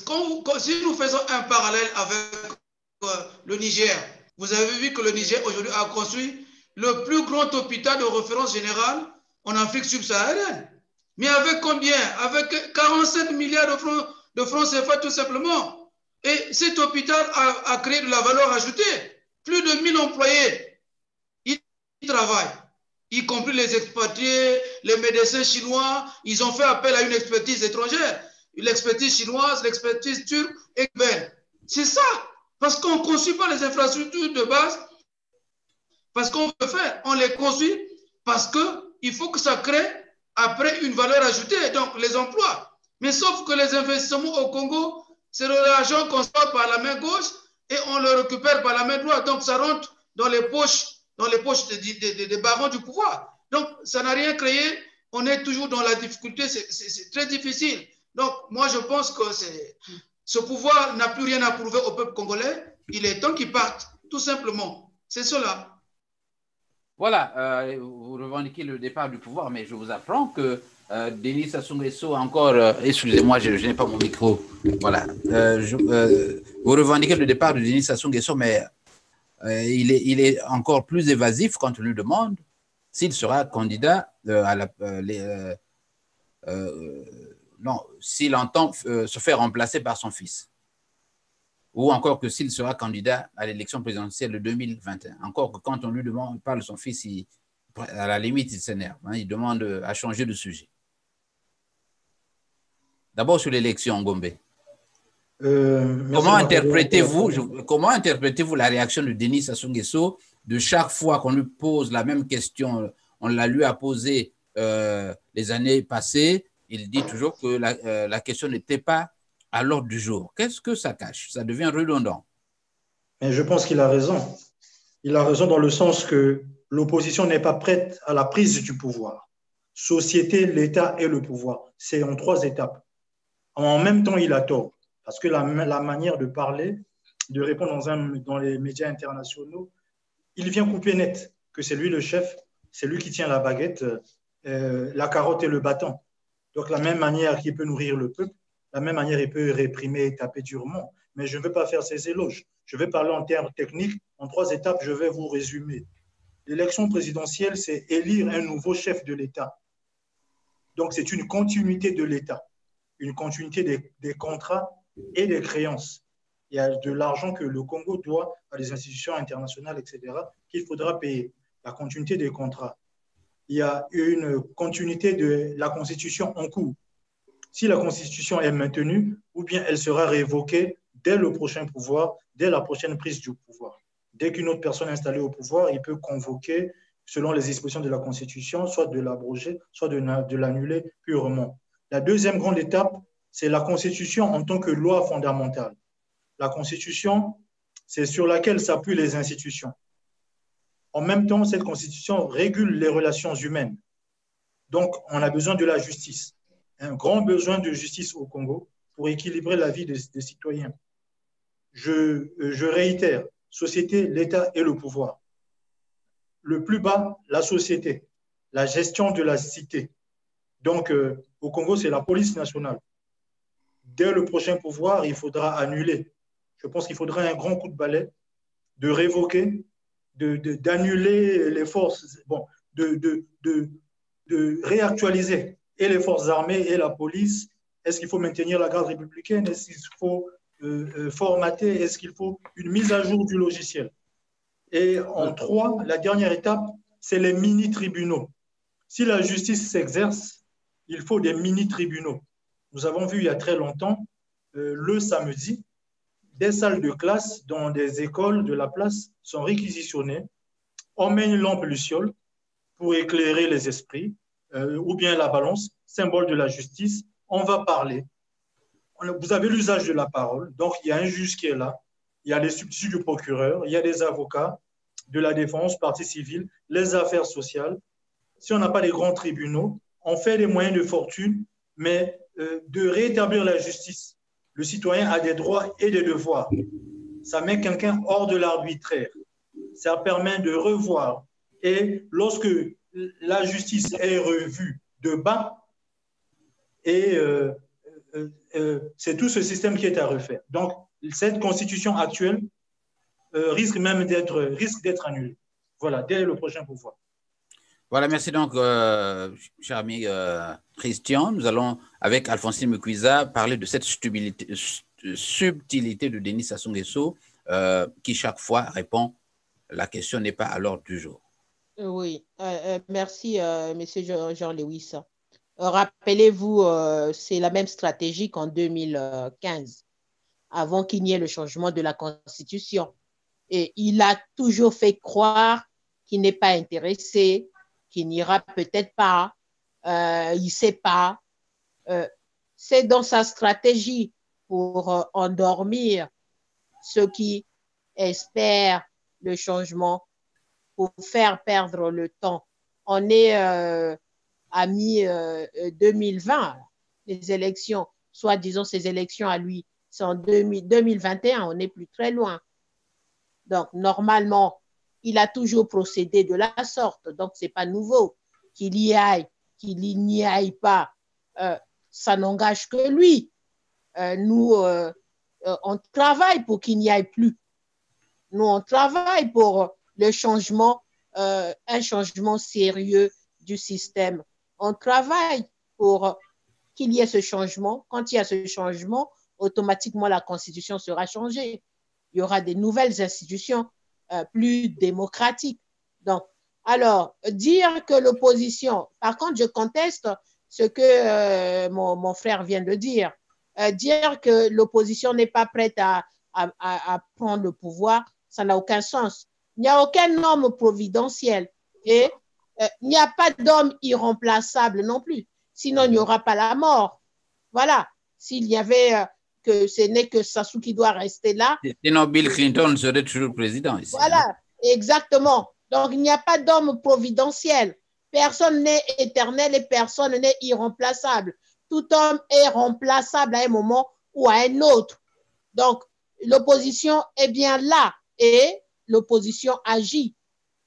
Si nous faisons un parallèle avec le Niger, vous avez vu que le Niger aujourd'hui a construit le plus grand hôpital de référence générale en Afrique subsaharienne. Mais avec combien? Avec 47 milliards de francs CFA tout simplement. Et cet hôpital a créé de la valeur ajoutée. Plus de 1000 employés, ils travaillent, y compris les expatriés, les médecins chinois. Ils ont fait appel à une expertise étrangère, l'expertise chinoise, l'expertise turque et cubaine. C'est ça, parce qu'on ne construit pas les infrastructures de base, parce qu'on veut faire, on les construit parce qu'il faut que ça crée après une valeur ajoutée, donc les emplois. Mais sauf que les investissements au Congo, c'est de l'argent qu'on sort par la main gauche et on le récupère par la main droite. Donc, ça rentre dans les poches des barons du pouvoir. Donc, ça n'a rien créé. On est toujours dans la difficulté. C'est très difficile. Donc, moi, je pense que ce pouvoir n'a plus rien à prouver au peuple congolais. Il est temps qu'il parte, tout simplement. C'est cela. Voilà, vous revendiquez le départ du pouvoir, mais je vous apprends que Denis Sassou Nguesso encore, excusez-moi, je n'ai pas mon micro, voilà, vous revendiquez le départ de Denis Sassou Nguesso, mais il est encore plus évasif quand on lui demande s'il sera candidat s'il entend se faire remplacer par son fils, ou encore que s'il sera candidat à l'élection présidentielle de 2021. Encore que quand on lui parle de son fils, à la limite, il s'énerve. Il demande à changer de sujet. D'abord sur l'élection, Ngombe. Comment interprétez-vous la réaction de Denis Sassou Nguesso de chaque fois qu'on lui pose la même question, on la lui a posée les années passées, il dit toujours que la question n'était pas à l'ordre du jour. Qu'est-ce que ça cache? Ça devient redondant. Mais je pense qu'il a raison. Il a raison dans le sens que l'opposition n'est pas prête à la prise du pouvoir. Société, l'État et le pouvoir. C'est en 3 étapes. En même temps, il a tort. Parce que la manière de parler, de répondre dans les médias internationaux, il vient couper net que c'est lui le chef, c'est lui qui tient la baguette, la carotte et le bâton. Donc, la même manière qu'il peut nourrir le peuple, la même manière il peut réprimer et taper durement. Mais je ne veux pas faire ces éloges. Je vais parler en termes techniques. En 3 étapes, je vais vous résumer. L'élection présidentielle, c'est élire un nouveau chef de l'État. Donc, c'est une continuité de l'État, une continuité des contrats et des créances. Il y a de l'argent que le Congo doit à des institutions internationales, etc., qu'il faudra payer. La continuité des contrats. Il y a une continuité de la Constitution en cours. Si la Constitution est maintenue, ou bien elle sera révoquée dès le prochain pouvoir, dès la prochaine prise du pouvoir. Dès qu'une autre personne est installée au pouvoir, il peut convoquer, selon les dispositions de la Constitution, soit de l'abroger, soit de l'annuler purement. La deuxième grande étape, c'est la Constitution en tant que loi fondamentale. La Constitution, c'est sur laquelle s'appuient les institutions. En même temps, cette Constitution régule les relations humaines. Donc, on a besoin de la justice. Un grand besoin de justice au Congo pour équilibrer la vie des citoyens. Je réitère, société, l'État et le pouvoir. Le plus bas, la société, la gestion de la cité. Donc, au Congo, c'est la police nationale. Dès le prochain pouvoir, il faudra annuler. Je pense qu'il faudra un grand coup de balai, de révoquer, d'annuler les forces, bon, de réactualiser et les forces armées et la police. Est-ce qu'il faut maintenir la garde républicaine? Est-ce qu'il faut formater? Est-ce qu'il faut une mise à jour du logiciel? Et en 3, la dernière étape, c'est les mini-tribunaux. Si la justice s'exerce, il faut des mini-tribunaux. Nous avons vu il y a très longtemps, le samedi, des salles de classe dans des écoles de la place sont réquisitionnées. On met une lampe luciole pour éclairer les esprits, ou bien la balance, symbole de la justice. On va parler. Vous avez l'usage de la parole. Donc, il y a un juge qui est là. Il y a les substituts du procureur. Il y a des avocats de la défense, partie civile, les affaires sociales. Si on n'a pas les grands tribunaux, on fait des moyens de fortune, mais de rétablir la justice. Le citoyen a des droits et des devoirs. Ça met quelqu'un hors de l'arbitraire. Ça permet de revoir. Et lorsque la justice est revue de bas, et c'est tout ce système qui est à refaire. Donc, cette constitution actuelle risque d'être annulée. Voilà, dès le prochain pouvoir. Voilà, merci donc, cher ami Christian. Nous allons, avec Alphonsine Mukwiza, parler de cette subtilité de Denis Sassou Nguesso qui, chaque fois, répond « La question n'est pas à l'ordre du jour ». Oui, merci, monsieur Jean-Lewis. Rappelez-vous, c'est la même stratégie qu'en 2015, avant qu'il n'y ait le changement de la Constitution. Et il a toujours fait croire qu'il n'est pas intéressé, qu'il n'ira peut-être pas, il ne sait pas. C'est dans sa stratégie pour endormir ceux qui espèrent le changement, pour faire perdre le temps. On est à mi-2020, les élections, soit disons ces élections à lui, c'est en 2021, on n'est plus très loin. Donc, normalement, il a toujours procédé de la sorte, donc ce n'est pas nouveau. Qu'il y aille, qu'il n'y aille pas, ça n'engage que lui. Nous, on travaille pour qu'il n'y aille plus. Nous, on travaille pour le changement, un changement sérieux du système. On travaille pour qu'il y ait ce changement. Quand il y a ce changement, automatiquement, la Constitution sera changée. Il y aura des nouvelles institutions plus démocratiques. Donc, alors, dire que l'opposition, par contre, je conteste ce que mon frère vient de dire. Dire que l'opposition n'est pas prête à prendre le pouvoir, ça n'a aucun sens. Il n'y a aucun homme providentiel et il n'y a pas d'homme irremplaçable non plus. Sinon, il n'y aura pas la mort. Voilà. S'il y avait que ce n'est que Sassou qui doit rester là. Sinon, Bill Clinton serait toujours président ici. Voilà, exactement. Donc, il n'y a pas d'homme providentiel. Personne n'est éternel et personne n'est irremplaçable. Tout homme est remplaçable à un moment ou à un autre. Donc, l'opposition est bien là et l'opposition agit.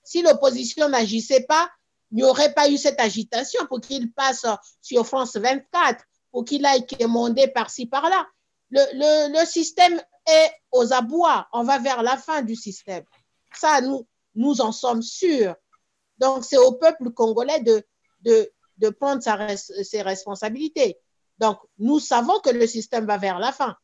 Si l'opposition n'agissait pas, il n'y aurait pas eu cette agitation pour qu'il passe sur France 24, pour qu'il aille quémander par-ci, par-là. Le système est aux abois. On va vers la fin du système. Ça, nous en sommes sûrs. Donc, c'est au peuple congolais de prendre ses responsabilités. Donc, nous savons que le système va vers la fin.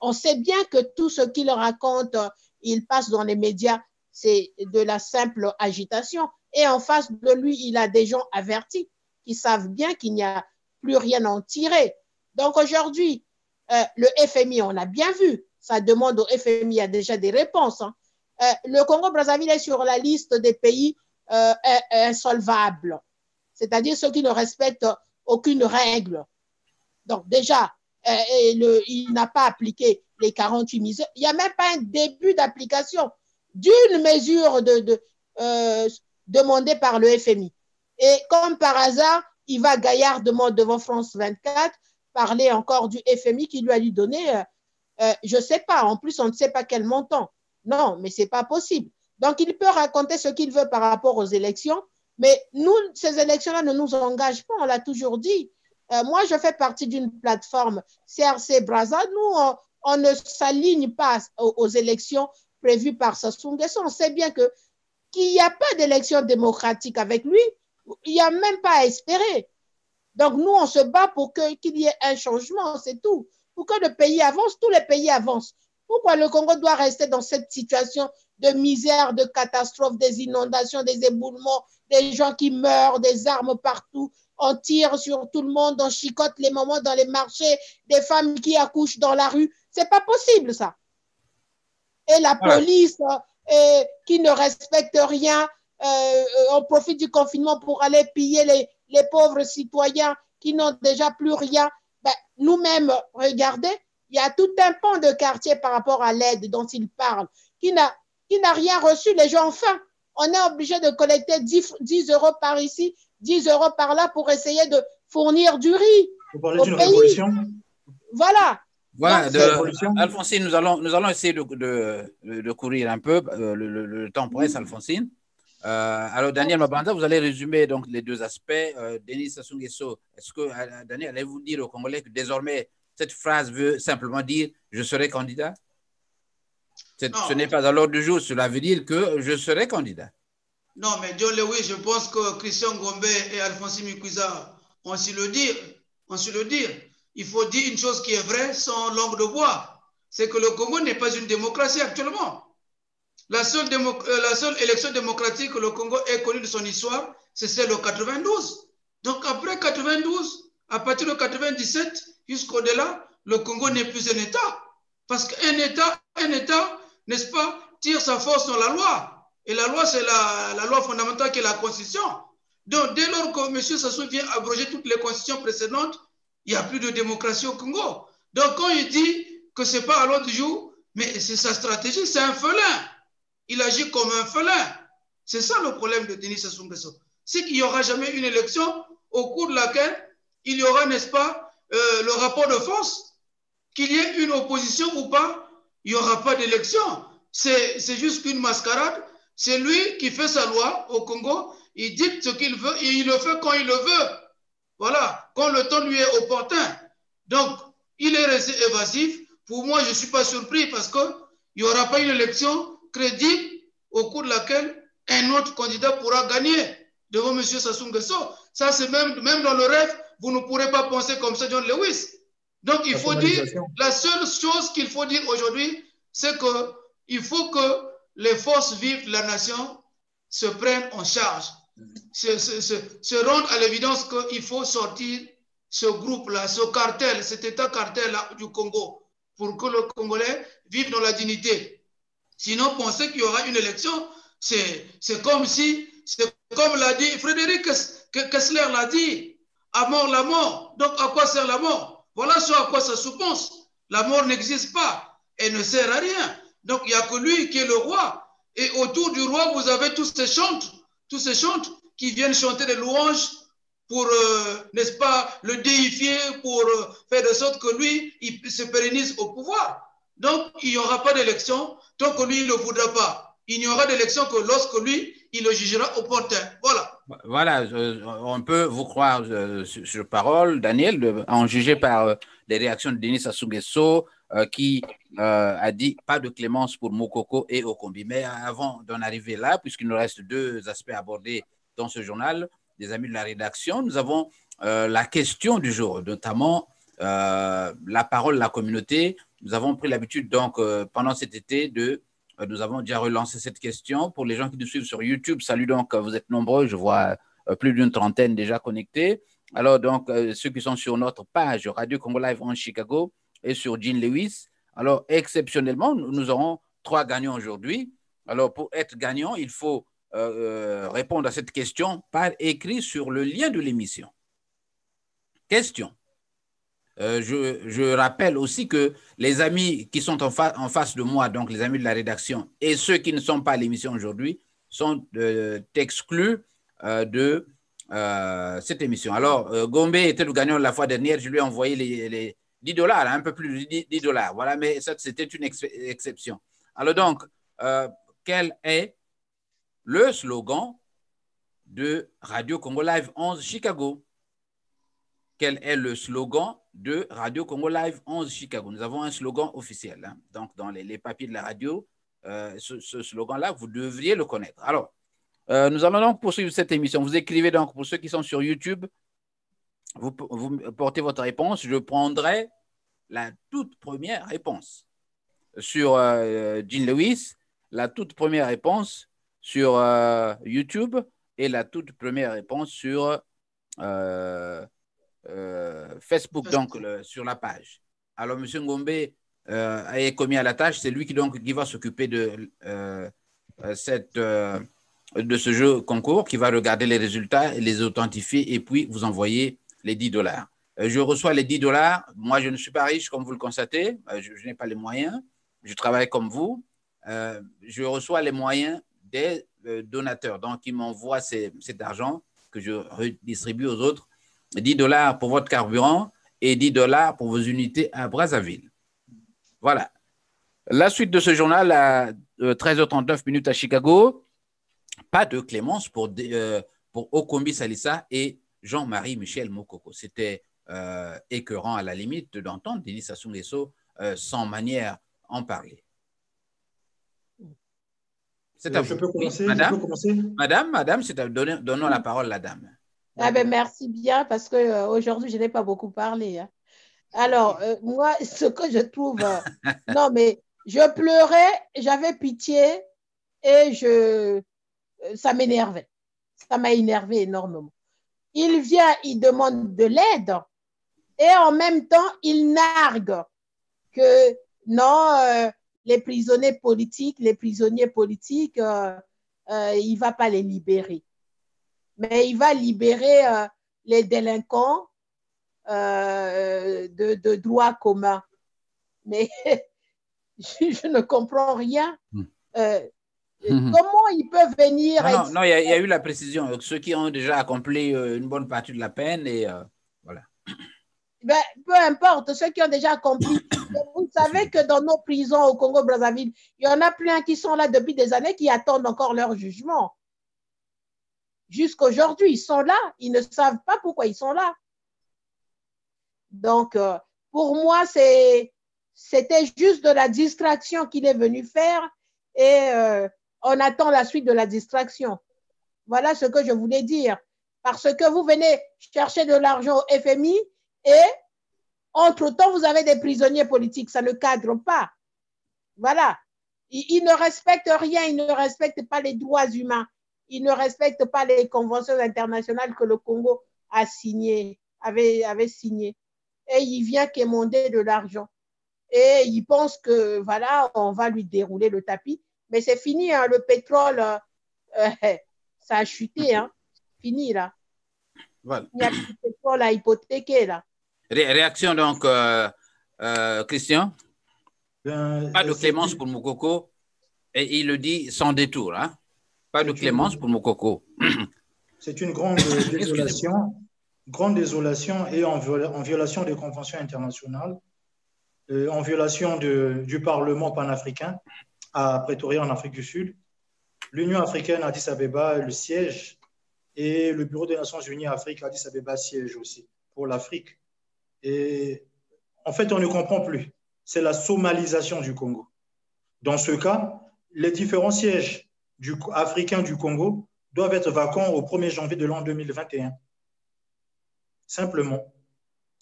On sait bien que tout ce qu'il raconte, il passe dans les médias, c'est de la simple agitation. Et en face de lui, il a des gens avertis qui savent bien qu'il n'y a plus rien à en tirer. Donc, aujourd'hui, le FMI, on a bien vu, ça demande au FMI, il y a déjà des réponses. Hein. Le Congo-Brazzaville est sur la liste des pays insolvables, c'est-à-dire ceux qui ne respectent aucune règle. Donc déjà, il n'a pas appliqué les 48 mesures. Il n'y a même pas un début d'application d'une mesure demandée par le FMI. Et comme par hasard, il va gaillardement devant France 24 parler encore du FMI qui lui a donné, je ne sais pas, en plus on ne sait pas quel montant. Non, mais ce n'est pas possible. Donc, il peut raconter ce qu'il veut par rapport aux élections, mais nous, ces élections-là ne nous engagent pas, on l'a toujours dit. Moi, je fais partie d'une plateforme CRC Brazza. Nous, on ne s'aligne pas aux élections prévues par Sassou Nguesso. On sait bien qu'il n'y a pas d'élection démocratique avec lui. Il n'y a même pas à espérer. Donc, nous, on se bat pour qu'il y ait un changement, c'est tout. Pour que le pays avance, tous les pays avancent. Pourquoi le Congo doit rester dans cette situation de misère, de catastrophe, des inondations, des éboulements, des gens qui meurent, des armes partout? On tire sur tout le monde, on chicote les mamans dans les marchés, des femmes qui accouchent dans la rue. C'est pas possible, ça. Et la police qui ne respecte rien, on profite du confinement pour aller piller les pauvres citoyens qui n'ont déjà plus rien. Ben, nous-mêmes, regardez, il y a tout un pan de quartier par rapport à l'aide dont il parle, qui n'a rien reçu. Les gens ont faim. On est obligé de collecter 10 € par ici, 10 € par là pour essayer de fournir du riz. Vous parlez d'une révolution? Voilà. Voilà, Alphonsine, nous allons essayer de courir un peu. Le temps presse, Alphonsine. Alors, Daniel Mabanda, vous allez résumer donc les deux aspects. Denis Sassou Nguesso, est-ce que, Daniel, allez-vous dire aux Congolais que désormais, cette phrase veut simplement dire « je serai candidat » Ce n'est pas à l'ordre du jour, cela veut dire que je serai candidat. Non, mais John Lewis, je pense que Christian Ngombe et Alphonsine Mikuiza ont su le dire. Il faut dire une chose qui est vraie sans langue de bois. C'est que le Congo n'est pas une démocratie actuellement. La seule élection démocratique que le Congo ait connue de son histoire, c'est celle de 92. Donc après 92, à partir de 97 jusqu'au-delà, le Congo n'est plus un État. Parce qu'un État, n'est-ce pas, tire sa force dans la loi. Et la loi, c'est la loi fondamentale qui est la Constitution. Donc dès lors que M. Sassou vient abroger toutes les constitutions précédentes, il n'y a plus de démocratie au Congo. Donc quand il dit que ce n'est pas à l'ordre du jour, mais c'est sa stratégie, c'est un félin. Il agit comme un félin. C'est ça le problème de Denis Sassou Nguesso. C'est qu'il n'y aura jamais une élection au cours de laquelle il y aura, n'est-ce pas, le rapport de force. Qu'il y ait une opposition ou pas, il n'y aura pas d'élection. C'est juste une mascarade. C'est lui qui fait sa loi au Congo. Il dit ce qu'il veut et il le fait quand il le veut. Voilà, quand le temps lui est opportun. Donc, il est resté évasif. Pour moi, je ne suis pas surpris parce qu'il n'y aura pas une élection crédible au cours de laquelle un autre candidat pourra gagner devant M. Sassou Nguesso. Ça, c'est même dans le rêve, vous ne pourrez pas penser comme ça, John Lewis. Donc, il faut dire, la seule chose qu'il faut dire aujourd'hui, c'est qu'il faut que les forces vives de la nation se prennent en charge. se rendre à l'évidence qu'il faut sortir ce groupe-là, ce cartel, cet état cartel-là du Congo, pour que le Congolais vive dans la dignité. Sinon, penser qu'il y aura une élection, c'est comme l'a dit Frédéric Kessler l'a dit, à mort la mort. Donc, à quoi sert la mort? Voilà ce à quoi ça se pense. La mort n'existe pas et ne sert à rien. Donc, il n'y a que lui qui est le roi. Et autour du roi, vous avez tous ces chantres qui viennent chanter des louanges pour, n'est-ce pas, le déifier, pour faire de sorte que lui, il se pérennise au pouvoir. Donc, il n'y aura pas d'élection tant que lui, il ne voudra pas. Il n'y aura d'élection que lorsque lui, il le jugera opportun. Voilà. Voilà, on peut vous croire sur parole, Daniel, en juger par les réactions de Denis Sassou Nguesso, qui a dit pas de clémence pour Mokoko et Okombi. Mais avant d'en arriver là, puisqu'il nous reste deux aspects abordés dans ce journal, des amis de la rédaction, nous avons la question du jour, notamment la parole de la communauté. Nous avons pris l'habitude, donc, pendant cet été, nous avons déjà relancé cette question. Pour les gens qui nous suivent sur YouTube, salut donc, vous êtes nombreux, je vois plus d'une trentaine déjà connectés. Alors donc, ceux qui sont sur notre page Radio Congo Live en Chicago et sur Jean Lewis. Alors, exceptionnellement, nous aurons 3 gagnants aujourd'hui. Alors, pour être gagnant, il faut répondre à cette question par écrit sur le lien de l'émission. Question. Je rappelle aussi que les amis qui sont en face de moi, donc les amis de la rédaction, et ceux qui ne sont pas à l'émission aujourd'hui, sont exclus de cette émission. Alors, Gombe était le gagnant la fois dernière, je lui ai envoyé les $10, un peu plus de $10. Voilà, mais ça, c'était une exception. Alors donc, quel est le slogan de Radio Congo Live 11 Chicago? Quel est le slogan de Radio Congo Live 11 Chicago? Nous avons un slogan officiel. Hein. Donc, dans les papiers de la radio, ce slogan-là, vous devriez le connaître. Alors, nous allons donc poursuivre cette émission. Vous écrivez donc, pour ceux qui sont sur YouTube, vous portez votre réponse. Je prendrai la toute première réponse sur Jean Lewis, la toute première réponse sur YouTube et la toute première réponse sur Facebook, donc sur la page. Alors, M. Ngombe est commis à la tâche, c'est lui qui va s'occuper de ce jeu concours, qui va regarder les résultats et les authentifier et puis vous envoyer les $10. Je reçois les $10. Moi, je ne suis pas riche, comme vous le constatez. Je n'ai pas les moyens. Je travaille comme vous. Je reçois les moyens des donateurs. Donc, ils m'envoient cet argent que je redistribue aux autres. $10 pour votre carburant et $10 pour vos unités à Brazzaville. Voilà. La suite de ce journal à 13h39 à Chicago. Pas de clémence pour Okombi Salissa et Jean-Marie Michel Mokoko. C'était écœurant à la limite d'entendre Denis Sassou Nguesso sans manière en parler. C'est à vous. Je peux commencer, Madame, c'est à vous. Donnons la parole à la dame. Ah ben merci bien parce qu'aujourd'hui, je n'ai pas beaucoup parlé. Hein. Alors, moi, ce que je trouve... non, mais je pleurais, j'avais pitié et ça m'énervait. Ça m'a énervé énormément. Il vient, il demande de l'aide et en même temps, il nargue que non, les prisonniers politiques, il ne va pas les libérer. Mais il va libérer les délinquants de droit commun. Mais je ne comprends rien. Comment ils peuvent venir... Non, il y a eu la précision. Ceux qui ont déjà accompli une bonne partie de la peine et voilà. Ben, peu importe, ceux qui ont déjà accompli. Vous savez que dans nos prisons au Congo-Brazzaville, il y en a plein qui sont là depuis des années qui attendent encore leur jugement. Jusqu'aujourd'hui, ils sont là. Ils ne savent pas pourquoi ils sont là. Donc, pour moi, c'était juste de la distraction qu'il est venu faire et on attend la suite de la distraction. Voilà ce que je voulais dire. Parce que vous venez chercher de l'argent au FMI et entre-temps, vous avez des prisonniers politiques. Ça ne cadre pas. Voilà. Ils ne respectent rien. Ils ne respectent pas les droits humains. il ne respecte pas les conventions internationales que le Congo a signées, avait signées. Et il vient quémander de l'argent. Et il pense que, voilà, on va lui dérouler le tapis. Mais c'est fini, hein, le pétrole, ça a chuté, hein. Fini, là. Voilà. Il n'y a plus de pétrole à hypothéquer, là. Réaction, donc, Christian? Pas de clémence pour Moukoko. Et il le dit sans détour, hein? Pas de clémence pour Moukoko. C'est une grande désolation et en violation des conventions internationales, en violation du Parlement panafricain à Pretoria, en Afrique du Sud. L'Union africaine, Addis Abeba, le siège, et le Bureau des Nations Unies Afrique, Addis Abeba, siège aussi pour l'Afrique. Et en fait, on ne comprend plus. C'est la somalisation du Congo. Dans ce cas, les différents sièges africains du Congo doivent être vacants au 1er janvier de l'an 2021. Simplement,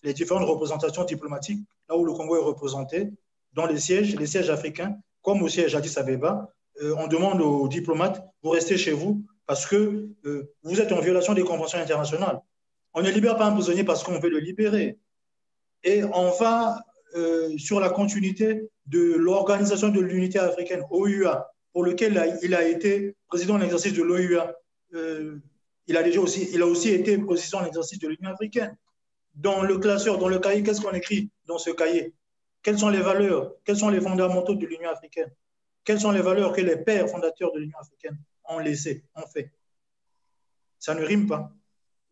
les différentes représentations diplomatiques, là où le Congo est représenté, dans les sièges africains, comme au siège Addis Abeba, on demande aux diplomates, vous restez chez vous parce que vous êtes en violation des conventions internationales. On ne libère pas un prisonnier parce qu'on veut le libérer. Et on va sur la continuité de l'Organisation de l'Unité africaine, OUA, pour lequel il a été président en exercice de l'OUA. Il a aussi été président en exercice de l'Union africaine. Dans le classeur, dans le cahier, qu'est-ce qu'on écrit dans ce cahier? Quelles sont les valeurs, quels sont les fondamentaux de l'Union africaine? Quelles sont les valeurs que les pères fondateurs de l'Union africaine ont laissées, ont fait? Ça ne rime pas.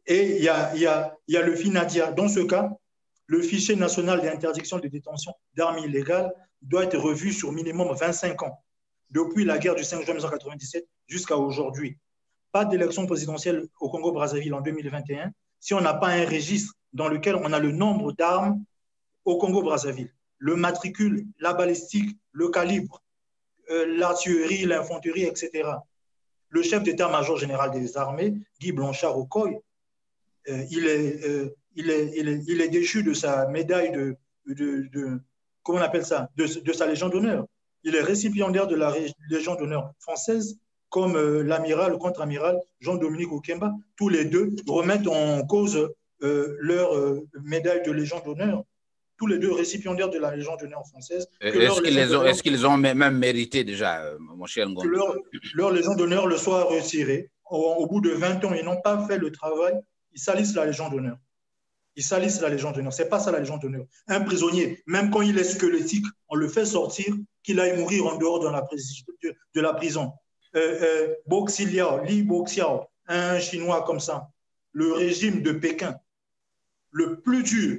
Et il y a le FINADIA. Dans ce cas, le fichier national d'interdiction de détention d'armes illégales doit être revu sur minimum 25 ans, depuis la guerre du 5 juin 1997 jusqu'à aujourd'hui. Pas d'élection présidentielle au Congo-Brazzaville en 2021 si on n'a pas un registre dans lequel on a le nombre d'armes au Congo-Brazzaville, le matricule, la balistique, le calibre, l'artillerie, l'infanterie, etc. Le chef d'état-major général des armées, Guy Blanchard-Okoye, il est déchu de sa médaille comment on appelle ça, de sa Légion d'honneur. Il est récipiendaire de la Légion d'honneur française, comme l'amiral, le contre-amiral Jean-Dominique Okemba. Tous les deux remettent en cause leur médaille de Légion d'honneur. Tous les deux récipiendaires de la Légion d'honneur française. Est-ce qu'ils ont même mérité déjà, mon cher Ngombe? Que leur Légion d'honneur le soit retirée. Au bout de 20 ans, ils n'ont pas fait le travail. Ils salissent la Légion d'honneur. Ils salissent la Légion d'honneur. Ce n'est pas ça la Légion d'honneur. Un prisonnier, même quand il est squelettique, on le fait sortir, qu'il aille mourir en dehors de la prison. Bo Xiliao, Li Bo Xiao, un Chinois comme ça, le régime de Pékin, le plus dur,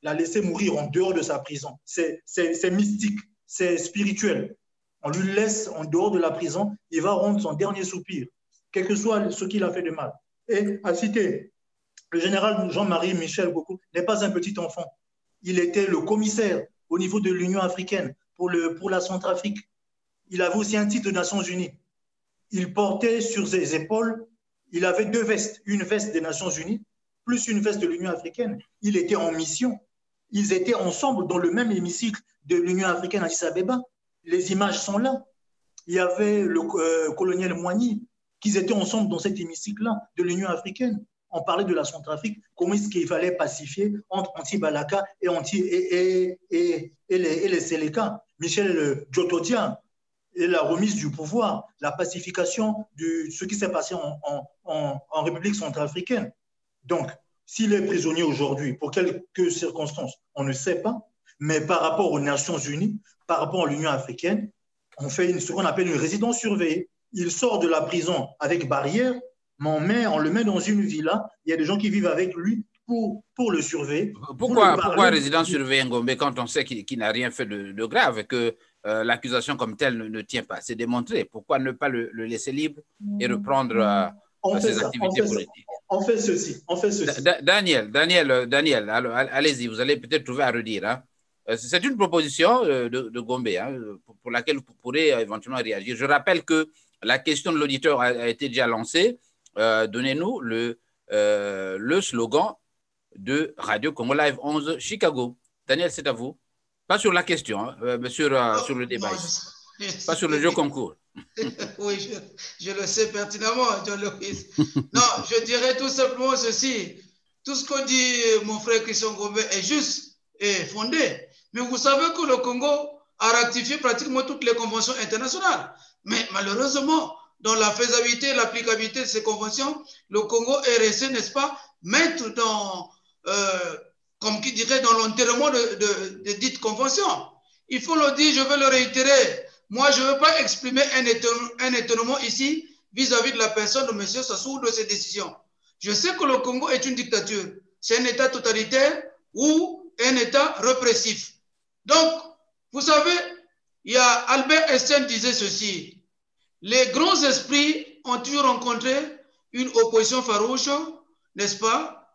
l'a laissé mourir en dehors de sa prison. C'est mystique, c'est spirituel. On lui laisse en dehors de la prison, il va rendre son dernier soupir, quel que soit ce qu'il a fait de mal. Et à citer, le général Jean-Marie Michel Boko n'est pas un petit enfant. Il était le commissaire au niveau de l'Union africaine pour la Centrafrique. Il avait aussi un titre des Nations Unies. Il portait sur ses épaules, il avait deux vestes, une veste des Nations Unies, plus une veste de l'Union africaine. Il était en mission. Ils étaient ensemble dans le même hémicycle de l'Union africaine à Addis Abeba. Les images sont là. Il y avait le colonel Moigny, qu'ils étaient ensemble dans cet hémicycle-là de l'Union africaine. On parlait de la Centrafrique, comment est-ce qu'il fallait pacifier entre Anti-Balaka et les Séléka. Michel Djotodia, et la remise du pouvoir, la pacification de ce qui s'est passé en République centrafricaine. Donc, s'il est prisonnier aujourd'hui, pour quelques circonstances, on ne sait pas, mais par rapport aux Nations Unies, par rapport à l'Union africaine, on fait ce qu'on appelle une résidence surveillée. Il sort de la prison avec barrière, mais on le met dans une villa. Il y a des gens qui vivent avec lui pour le surveiller. Pourquoi résidence surveillée, Ngombe, quand on sait qu'il n'a rien fait de grave, que l'accusation comme telle ne tient pas? C'est démontré. Pourquoi ne pas le laisser libre et reprendre ses activités politiques? On fait ceci. Daniel, allez-y, vous allez peut-être trouver à redire. Hein. C'est une proposition de Ngombe, hein, pour laquelle vous pourrez éventuellement réagir. Je rappelle que la question de l'auditeur a été déjà lancée. Donnez-nous le slogan de Radio Congo Live 11 Chicago. Daniel, c'est à vous. Pas sur la question, hein, mais sur le débat. Pas sur le jeu concours. Oui, je le sais pertinemment, John Lewis. Non, je dirais tout simplement ceci. Tout ce que dit mon frère Christian Gombe est juste et fondé. Mais vous savez que le Congo a ratifié pratiquement toutes les conventions internationales. Mais malheureusement, dans la faisabilité et l'applicabilité de ces conventions, le Congo est resté, n'est-ce pas, maître dans, comme qui dirait, dans l'enterrement de dites conventions. Il faut le dire, je veux le réitérer. Moi, je ne veux pas exprimer un étonnement ici vis-à-vis de la personne de M. Sassou ou de ses décisions. Je sais que le Congo est une dictature. C'est un État totalitaire ou un État répressif. Donc, vous savez, il y a Albert Einstein disait ceci. Les grands esprits ont toujours rencontré une opposition farouche, n'est-ce pas,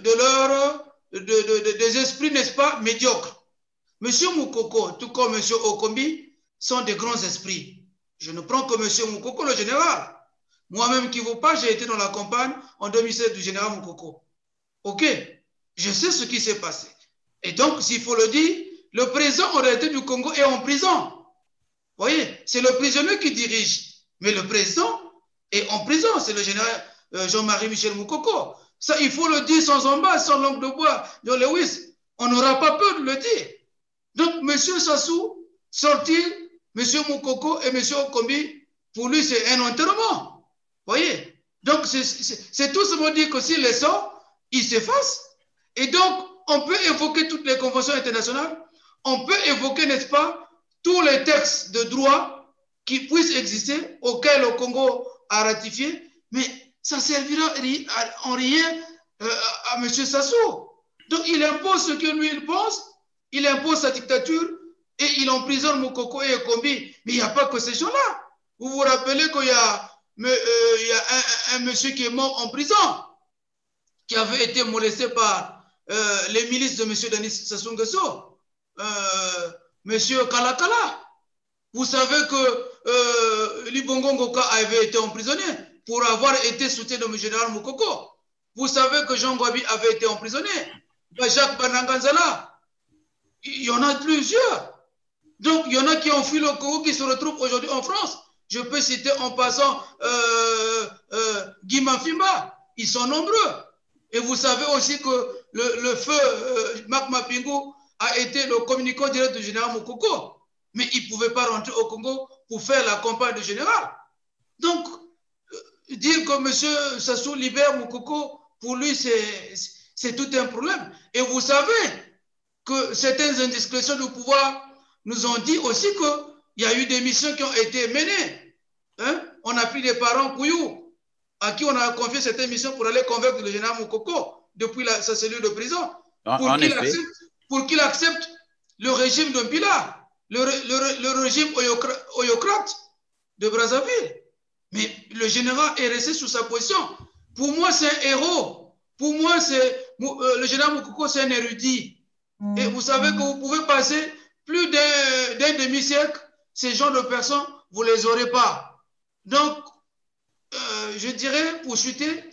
des esprits, n'est-ce pas, médiocres. Monsieur Moukoko, tout comme Monsieur Okombi, sont des grands esprits. Je ne prends que Monsieur Moukoko, le général. Moi-même qui vous parle, j'ai été dans la campagne en 2007 du général Moukoko. Ok, je sais ce qui s'est passé. Et donc, s'il faut le dire, le président en réalité du Congo est en prison. Vous voyez, c'est le prisonnier qui dirige. Mais le président est en prison. C'est le général Jean-Marie Michel Moukoko. Ça, il faut le dire sans embâche, sans langue de bois. John Lewis, on n'aura pas peur de le dire. Donc, M. Sassou, sortir, M. Moukoko et M. Okombi, pour lui, c'est un enterrement. Vous voyez? Donc, c'est tout ce qu'on dit que s'il les sort, il s'efface. Et donc, on peut évoquer toutes les conventions internationales, on peut évoquer, n'est-ce pas, tous les textes de droit qui puissent exister, auxquels le Congo a ratifié, mais ça ne servira en rien à M. Sassou. Donc, il impose ce que lui, il pense, il impose sa dictature et il emprisonne Moukoko et Okombi. Mais il n'y a pas que ces gens-là. Vous vous rappelez qu'il y a, un monsieur qui est mort en prison, qui avait été molesté par les milices de M. Denis Sassou Nguesso, M. Kalakala. Vous savez que Libongo Ngoka avait été emprisonné pour avoir été soutien de M. général Moukoko. Vous savez que Jean Gwabi avait été emprisonné. Jacques Bananganzala. Il y en a plusieurs. Donc, il y en a qui ont fui le Congo, qui se retrouvent aujourd'hui en France. Je peux citer en passant Guy Mafimba. Ils sont nombreux. Et vous savez aussi que le feu Marc Mapingu a été le communicant direct du général Moukoko. Mais il ne pouvait pas rentrer au Congo pour faire la campagne du général. Donc, dire que M. Sassou libère Moukoko, pour lui, c'est tout un problème. Et vous savez que certaines indiscrétions du pouvoir nous ont dit aussi qu'il y a eu des missions qui ont été menées. Hein? On a pris des parents Kouyou, à qui on a confié cette mission pour aller convaincre le général Moukoko depuis sa cellule de prison, pour qu'il accepte le régime de Mpila, le régime oyocrate de Brazzaville. Mais le général est resté sur sa position. Pour moi, c'est un héros. Pour moi, le général Moukoko, c'est un érudit. Et vous savez que vous pouvez passer plus d'un demi-siècle, ces genres de personnes, vous ne les aurez pas. Donc, je dirais, pour chuter,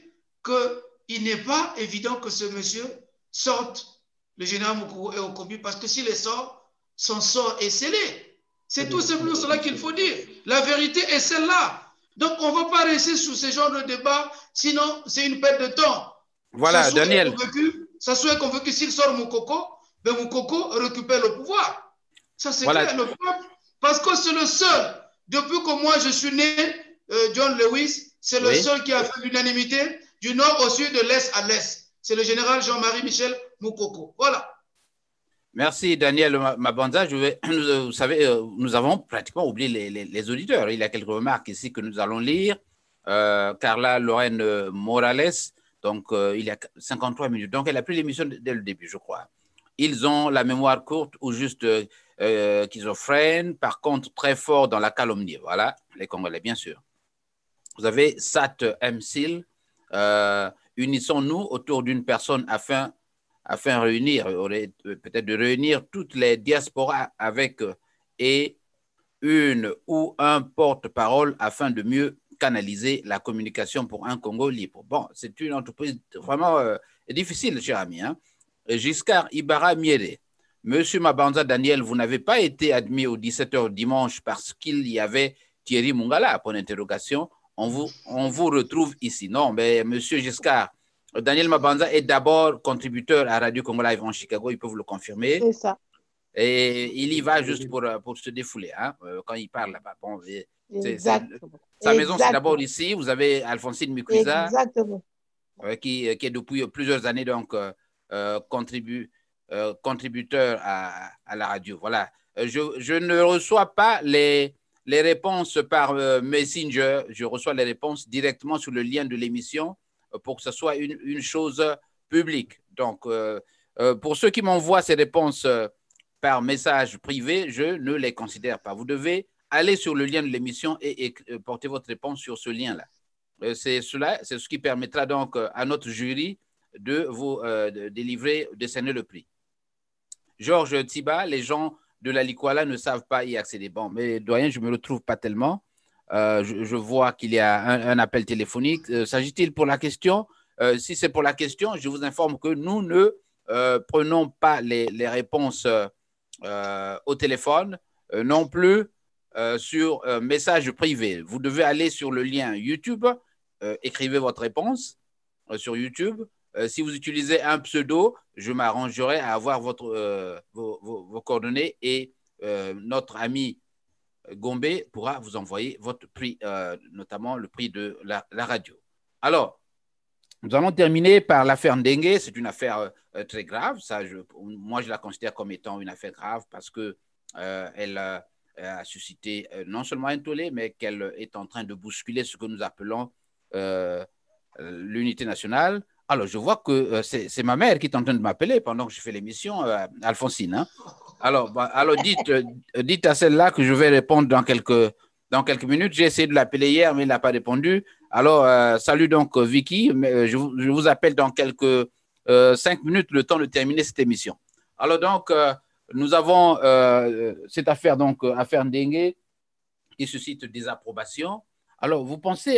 qu'il n'est pas évident que ce monsieur sorte, le général Moukoko et Okombi, parce que s'il les sort, son sort est scellé. C'est tout simplement cela qu'il faut dire. La vérité est celle-là. Donc, on ne va pas rester sous ce genre de débat, sinon c'est une perte de temps. Voilà, Daniel. Sassou est convaincu s'il sort Moukoko, ben Moukoko récupère le pouvoir. Ça, c'est clair, le peuple. Parce que c'est le seul, depuis que moi je suis né, John Lewis, c'est le seul qui a fait l'unanimité du nord au sud, de l'est à l'est. C'est le général Jean-Marie Michel Moukoko. Voilà. Merci, Daniel Mabonza. Vous savez, nous avons pratiquement oublié les auditeurs. Il y a quelques remarques ici que nous allons lire. Carla Lorraine Morales, donc il y a 53 minutes. Donc, elle a pris l'émission dès le début, je crois. Ils ont la mémoire courte ou juste schizophrène, par contre très fort dans la calomnie. Voilà, les Congolais, bien sûr. Vous avez Sat Msil, unissons-nous autour d'une personne afin peut-être de réunir toutes les diasporas avec et une ou un porte-parole afin de mieux canaliser la communication pour un Congo libre. Bon, c'est une entreprise vraiment difficile, cher ami. Hein? Giscard Ibara Miele, Monsieur Mabanza Daniel, vous n'avez pas été admis au 17h dimanche parce qu'il y avait Thierry Mungala, pour l'interrogation. On vous retrouve ici. Non, mais Monsieur Giscard, Daniel Mabanza est d'abord contributeur à Radio Congo Live en Chicago, il peut vous le confirmer. C'est ça. Et il y va juste pour se défouler, hein, quand il parle là-bas. Bon, sa maison, c'est d'abord ici. Vous avez Alphonsine Mikuiza, qui est depuis plusieurs années donc contributeur à la radio. Voilà. Je ne reçois pas les réponses par Messenger. Je reçois les réponses directement sur le lien de l'émission pour que ce soit une chose publique. Donc, pour ceux qui m'envoient ces réponses par message privé, je ne les considère pas. Vous devez aller sur le lien de l'émission et porter votre réponse sur ce lien-là. C'est ce qui permettra donc à notre jury de vous délivrer, de décerner le prix. Georges Tiba, les gens de la Likwala ne savent pas y accéder. Bon, mais doyen, je ne me retrouve pas tellement. Je vois qu'il y a un appel téléphonique. S'agit-il pour la question? Si c'est pour la question, je vous informe que nous ne prenons pas les réponses au téléphone, non plus sur message privé. Vous devez aller sur le lien YouTube, écrivez votre réponse sur YouTube. Si vous utilisez un pseudo, je m'arrangerai à avoir vos coordonnées et notre ami Gombe pourra vous envoyer votre prix, notamment le prix de la radio. Alors, nous allons terminer par l'affaire Ndengue. C'est une affaire très grave. Ça, moi, je la considère comme étant une affaire grave parce qu'elle a suscité non seulement un tollé, mais qu'elle est en train de bousculer ce que nous appelons l'unité nationale. Alors, je vois que c'est ma mère qui est en train de m'appeler pendant que je fais l'émission, Alphonsine. Hein? Alors, dites à celle-là que je vais répondre dans quelques minutes. J'ai essayé de l'appeler hier, mais il n'a pas répondu. Alors, salut donc Vicky. Je vous appelle dans quelques 5 minutes, le temps de terminer cette émission. Alors donc, nous avons cette affaire, donc affaire Ndengue, qui suscite des approbations. Alors, vous pensez,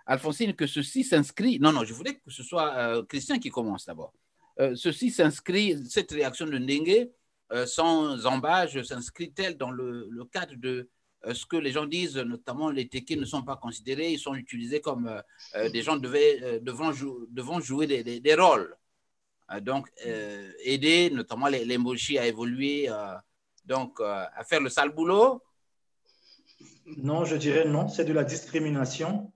Alphonsine, que ceci s'inscrit… Non, je voulais que ce soit Christian qui commence d'abord. Ceci s'inscrit, cette réaction de Ndengue, sans embâche, s'inscrit-elle dans le cadre de ce que les gens disent, notamment les Tékés ne sont pas considérés, ils sont utilisés comme des gens devant jouer des rôles. Donc, aider notamment les Mboshi à évoluer, à faire le sale boulot? Non, je dirais non, c'est de la discrimination.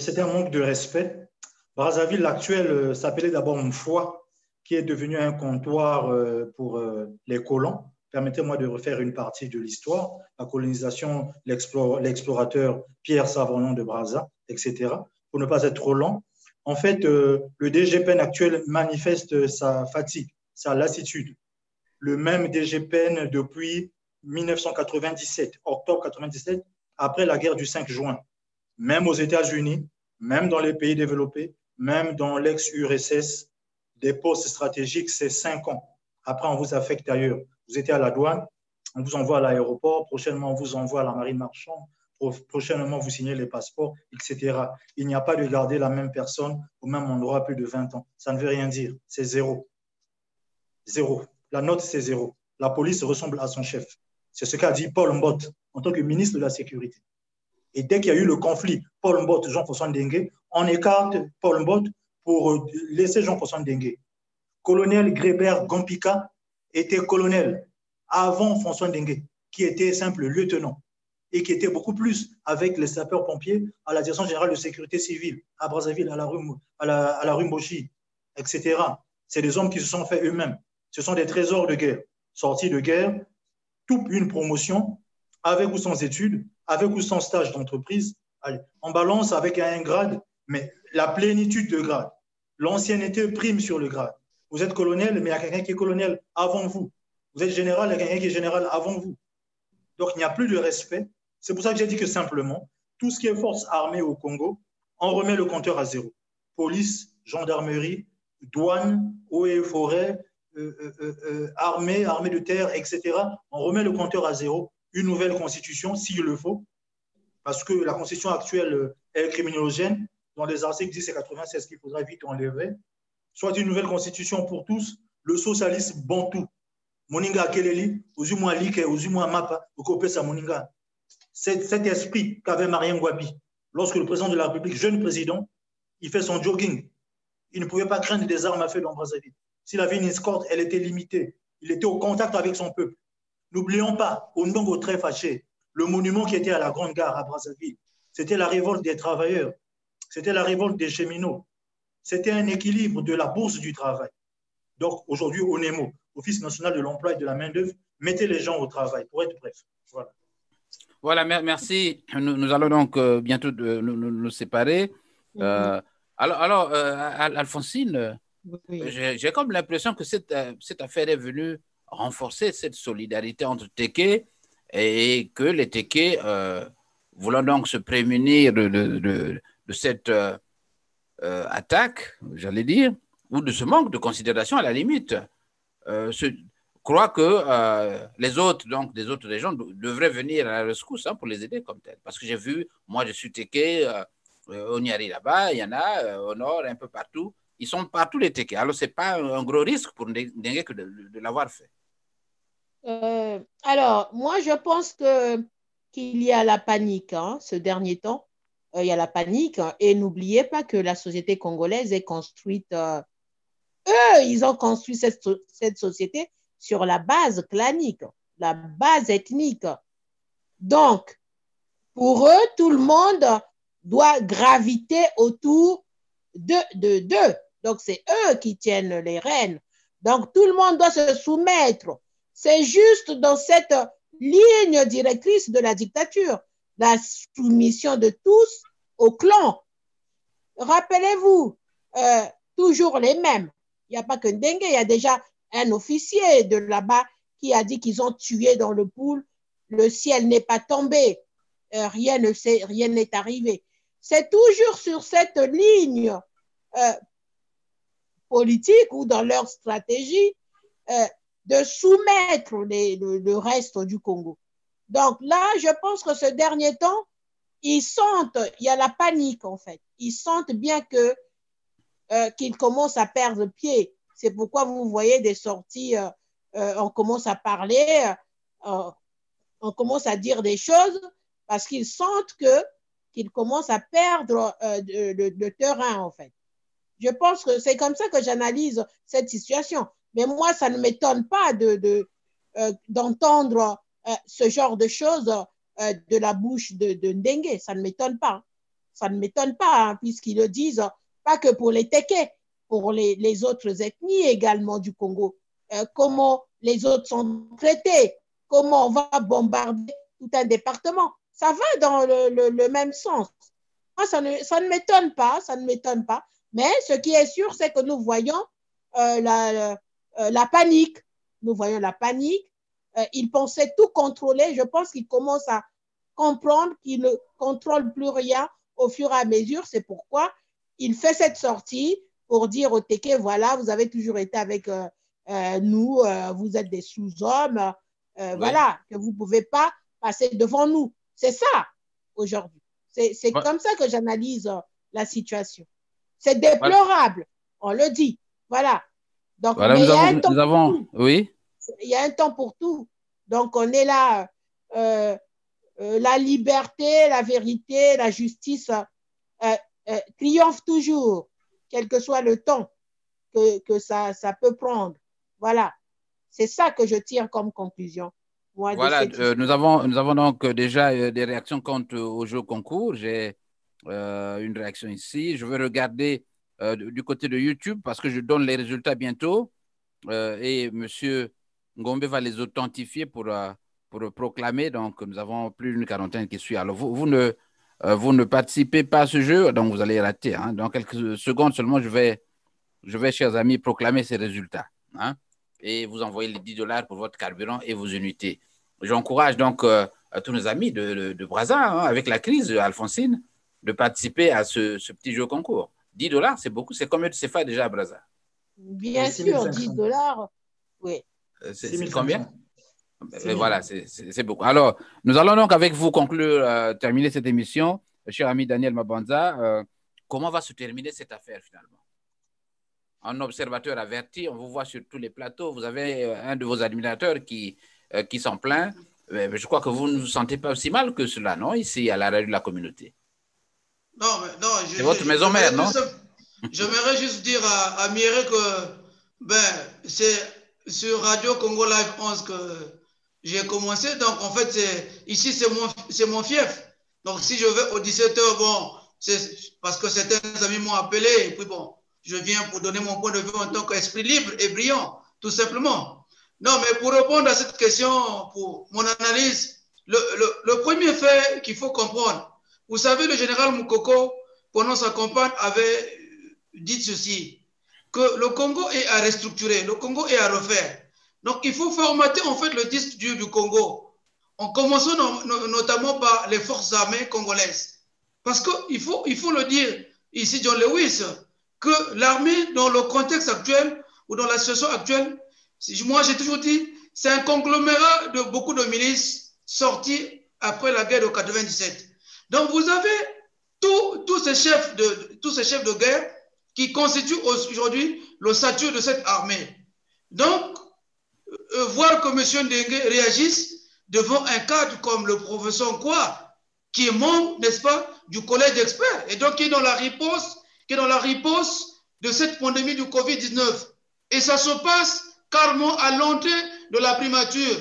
C'est un manque de respect. Brazzaville actuelle s'appelait d'abord Mfoua, qui est devenu un comptoir pour les colons. Permettez-moi de refaire une partie de l'histoire. La colonisation, l'explorateur Pierre Savorgnan de Brazza, etc. Pour ne pas être trop lent. En fait, le DGPN actuel manifeste sa fatigue, sa lassitude. Le même DGPN depuis 1997, octobre 1997, après la guerre du 5 juin. Même aux États-Unis, même dans les pays développés, même dans l'ex-URSS, des postes stratégiques, c'est 5 ans. Après, on vous affecte ailleurs. Vous étiez à la douane, on vous envoie à l'aéroport, prochainement, on vous envoie à la marine marchande, prochainement, vous signez les passeports, etc. Il n'y a pas de garder la même personne au même endroit plus de 20 ans. Ça ne veut rien dire. C'est zéro. Zéro. La note, c'est zéro. La police ressemble à son chef. C'est ce qu'a dit Paul Mbot en tant que ministre de la Sécurité. Et dès qu'il y a eu le conflit, Paul Mbot, Jean-François Ndengue, on écarte Paul Mbot pour laisser Jean-François Ndengue. Colonel Grébert Gompika était colonel avant François Ndengue, qui était simple lieutenant et qui était beaucoup plus avec les sapeurs-pompiers à la Direction générale de sécurité civile, à Brazzaville, à la rue Mboshi, etc. C'est des hommes qui se sont faits eux-mêmes. Ce sont des trésors de guerre. Sortis de guerre, toute une promotion, avec ou sans études, avec ou sans stage d'entreprise. On balance avec un grade, mais la plénitude de grade. L'ancienneté prime sur le grade. Vous êtes colonel, mais il y a quelqu'un qui est colonel avant vous. Vous êtes général, il y a quelqu'un qui est général avant vous. Donc, il n'y a plus de respect. C'est pour ça que j'ai dit que simplement, tout ce qui est force armée au Congo, on remet le compteur à zéro. Police, gendarmerie, douane, eaux et forêt, armée de terre, etc. On remet le compteur à zéro. Une nouvelle constitution, s'il le faut, parce que la constitution actuelle est criminogène. Dans les articles 10 et 96 qu'il faudra vite enlever. Soit une nouvelle constitution pour tous, le socialisme bantou. Moninga Keleli, Ozumwa Like, Ozumwa Mapa, Okopesa Moninga. Cet esprit qu'avait Marien Ngouabi, lorsque le président de la République, jeune président, il fait son jogging, il ne pouvait pas craindre des armes à feu dans Brazzaville. S'il avait une escorte, elle était limitée. Il était au contact avec son peuple. N'oublions pas, au Ndongo très fâché, le monument qui était à la Grande Gare à Brazzaville, c'était la révolte des travailleurs, c'était la révolte des cheminots, c'était un équilibre de la bourse du travail. Donc aujourd'hui, ONEMO, Office national de l'emploi et de la main-d'œuvre, mettez les gens au travail, pour être bref. Voilà. Voilà, merci. Nous allons donc bientôt nous séparer. Alphonsine, Oui. j'ai comme l'impression que cette affaire est venue renforcer cette solidarité entre Téké et que les Téké, voulant donc se prémunir de cette attaque, j'allais dire, ou de ce manque de considération à la limite, croient que les autres, donc des autres régions, devraient venir à la rescousse pour les aider comme tel. Parce que j'ai vu, moi je suis Téké, au Niari là-bas, il y en a au nord, un peu partout. Ils sont partout les Téké. Alors, ce n'est pas un gros risque pour Ndenge que de l'avoir fait. Alors, moi, je pense qu'il y a la panique ce dernier temps. Il y a la panique. Et n'oubliez pas que la société congolaise est construite. Eux, ils ont construit cette société sur la base clanique, la base ethnique. Donc, pour eux, tout le monde doit graviter autour d'eux. Donc, c'est eux qui tiennent les rênes. Donc, tout le monde doit se soumettre. C'est juste dans cette ligne directrice de la dictature, la soumission de tous au clan. Rappelez-vous, toujours les mêmes. Il n'y a pas que Ndenge, il y a déjà un officier de là-bas qui a dit qu'ils ont tué dans le pool. Le ciel n'est pas tombé. Rien n'est arrivé. C'est toujours sur cette ligne politique ou dans leur stratégie de soumettre le reste du Congo. Donc là, je pense que ce dernier temps, ils sentent, il y a la panique en fait. Ils sentent bien qu'ils commencent à perdre pied. C'est pourquoi vous voyez des sorties, on commence à parler, on commence à dire des choses parce qu'ils sentent qu'ils commencent à perdre le terrain en fait. Je pense que c'est comme ça que j'analyse cette situation. Mais moi, ça ne m'étonne pas d'entendre ce genre de choses de la bouche de Ndenge. Ça ne m'étonne pas. Ça ne m'étonne pas, puisqu'ils le disent, pas que pour les Téké, pour les autres ethnies également du Congo. Comment les autres sont traités, comment on va bombarder tout un département. Ça va dans le même sens. Moi, ça ne m'étonne pas, ça ne m'étonne pas. Mais ce qui est sûr, c'est que nous voyons la panique. Nous voyons la panique. Ils pensaient tout contrôler. Je pense qu'ils commencent à comprendre qu'ils ne contrôlent plus rien au fur et à mesure. C'est pourquoi il fait cette sortie pour dire au Téké, voilà, vous avez toujours été avec nous, vous êtes des sous-hommes, voilà, que vous ne pouvez pas passer devant nous. C'est ça, aujourd'hui. C'est comme ça que j'analyse la situation. C'est déplorable, on le dit. Voilà. Donc, voilà, mais oui. Il y a un temps pour tout. Donc, on est là. La liberté, la vérité, la justice triomphent toujours, quel que soit le temps que ça peut prendre. Voilà. C'est ça que je tire comme conclusion. Moi, voilà, nous avons donc déjà des réactions quant au jeu concours. J'ai une réaction ici. Je vais regarder du côté de YouTube parce que je donne les résultats bientôt et M. Ngombe va les authentifier pour proclamer. Donc, nous avons plus d'une quarantaine qui suit. Alors, vous ne participez pas à ce jeu, donc vous allez rater. Hein. Dans quelques secondes seulement, je vais, chers amis, proclamer ces résultats. Hein, et vous envoyez les $10 pour votre carburant et vos unités. J'encourage donc à tous nos amis de Brazza, hein, avec la crise, Alphonsine, de participer à ce petit jeu concours. $10, c'est beaucoup. C'est combien de CFA déjà à Brazza? Bien sûr, $10, oui. C'est combien? Et voilà, c'est beaucoup. Alors, nous allons donc avec vous conclure, terminer cette émission. Cher ami Daniel Mabanza, comment va se terminer cette affaire finalement? un observateur averti, on vous voit sur tous les plateaux, vous avez un de vos admirateurs qui s'en plaint. Mais je crois que vous ne vous sentez pas aussi mal que cela, non, ici, à la radio de la communauté? Non, c'est votre maison mère, non? J'aimerais juste dire à Mireille que c'est sur Radio Congo Live 11 que j'ai commencé. Donc, en fait, ici, c'est mon fief. Donc, si je vais aux 17h, bon, c'est parce que certains amis m'ont appelé. Et puis, bon, je viens pour donner mon point de vue en tant qu'esprit libre et brillant, tout simplement. Non, mais pour répondre à cette question, pour mon analyse, le premier fait qu'il faut comprendre, vous savez, le général Moukoko, pendant sa campagne, avait dit ceci, que le Congo est à restructurer, le Congo est à refaire. Donc, il faut formater en fait le disque dur du Congo, en commençant notamment par les forces armées congolaises. Parce qu'il faut le dire, ici, John Lewis, que l'armée, dans le contexte actuel ou dans la situation actuelle, moi j'ai toujours dit, c'est un conglomérat de beaucoup de milices sortis après la guerre de 97. Donc, vous avez tous ces chefs de guerre qui constituent aujourd'hui l'ossature de cette armée. Donc, voir que M. Ndengue réagisse devant un cadre comme le professeur Nkwa, qui est membre, n'est-ce pas, du collège d'experts, et donc qui est dans la riposte de cette pandémie du Covid-19. Et ça se passe carrément à l'entrée de la primature.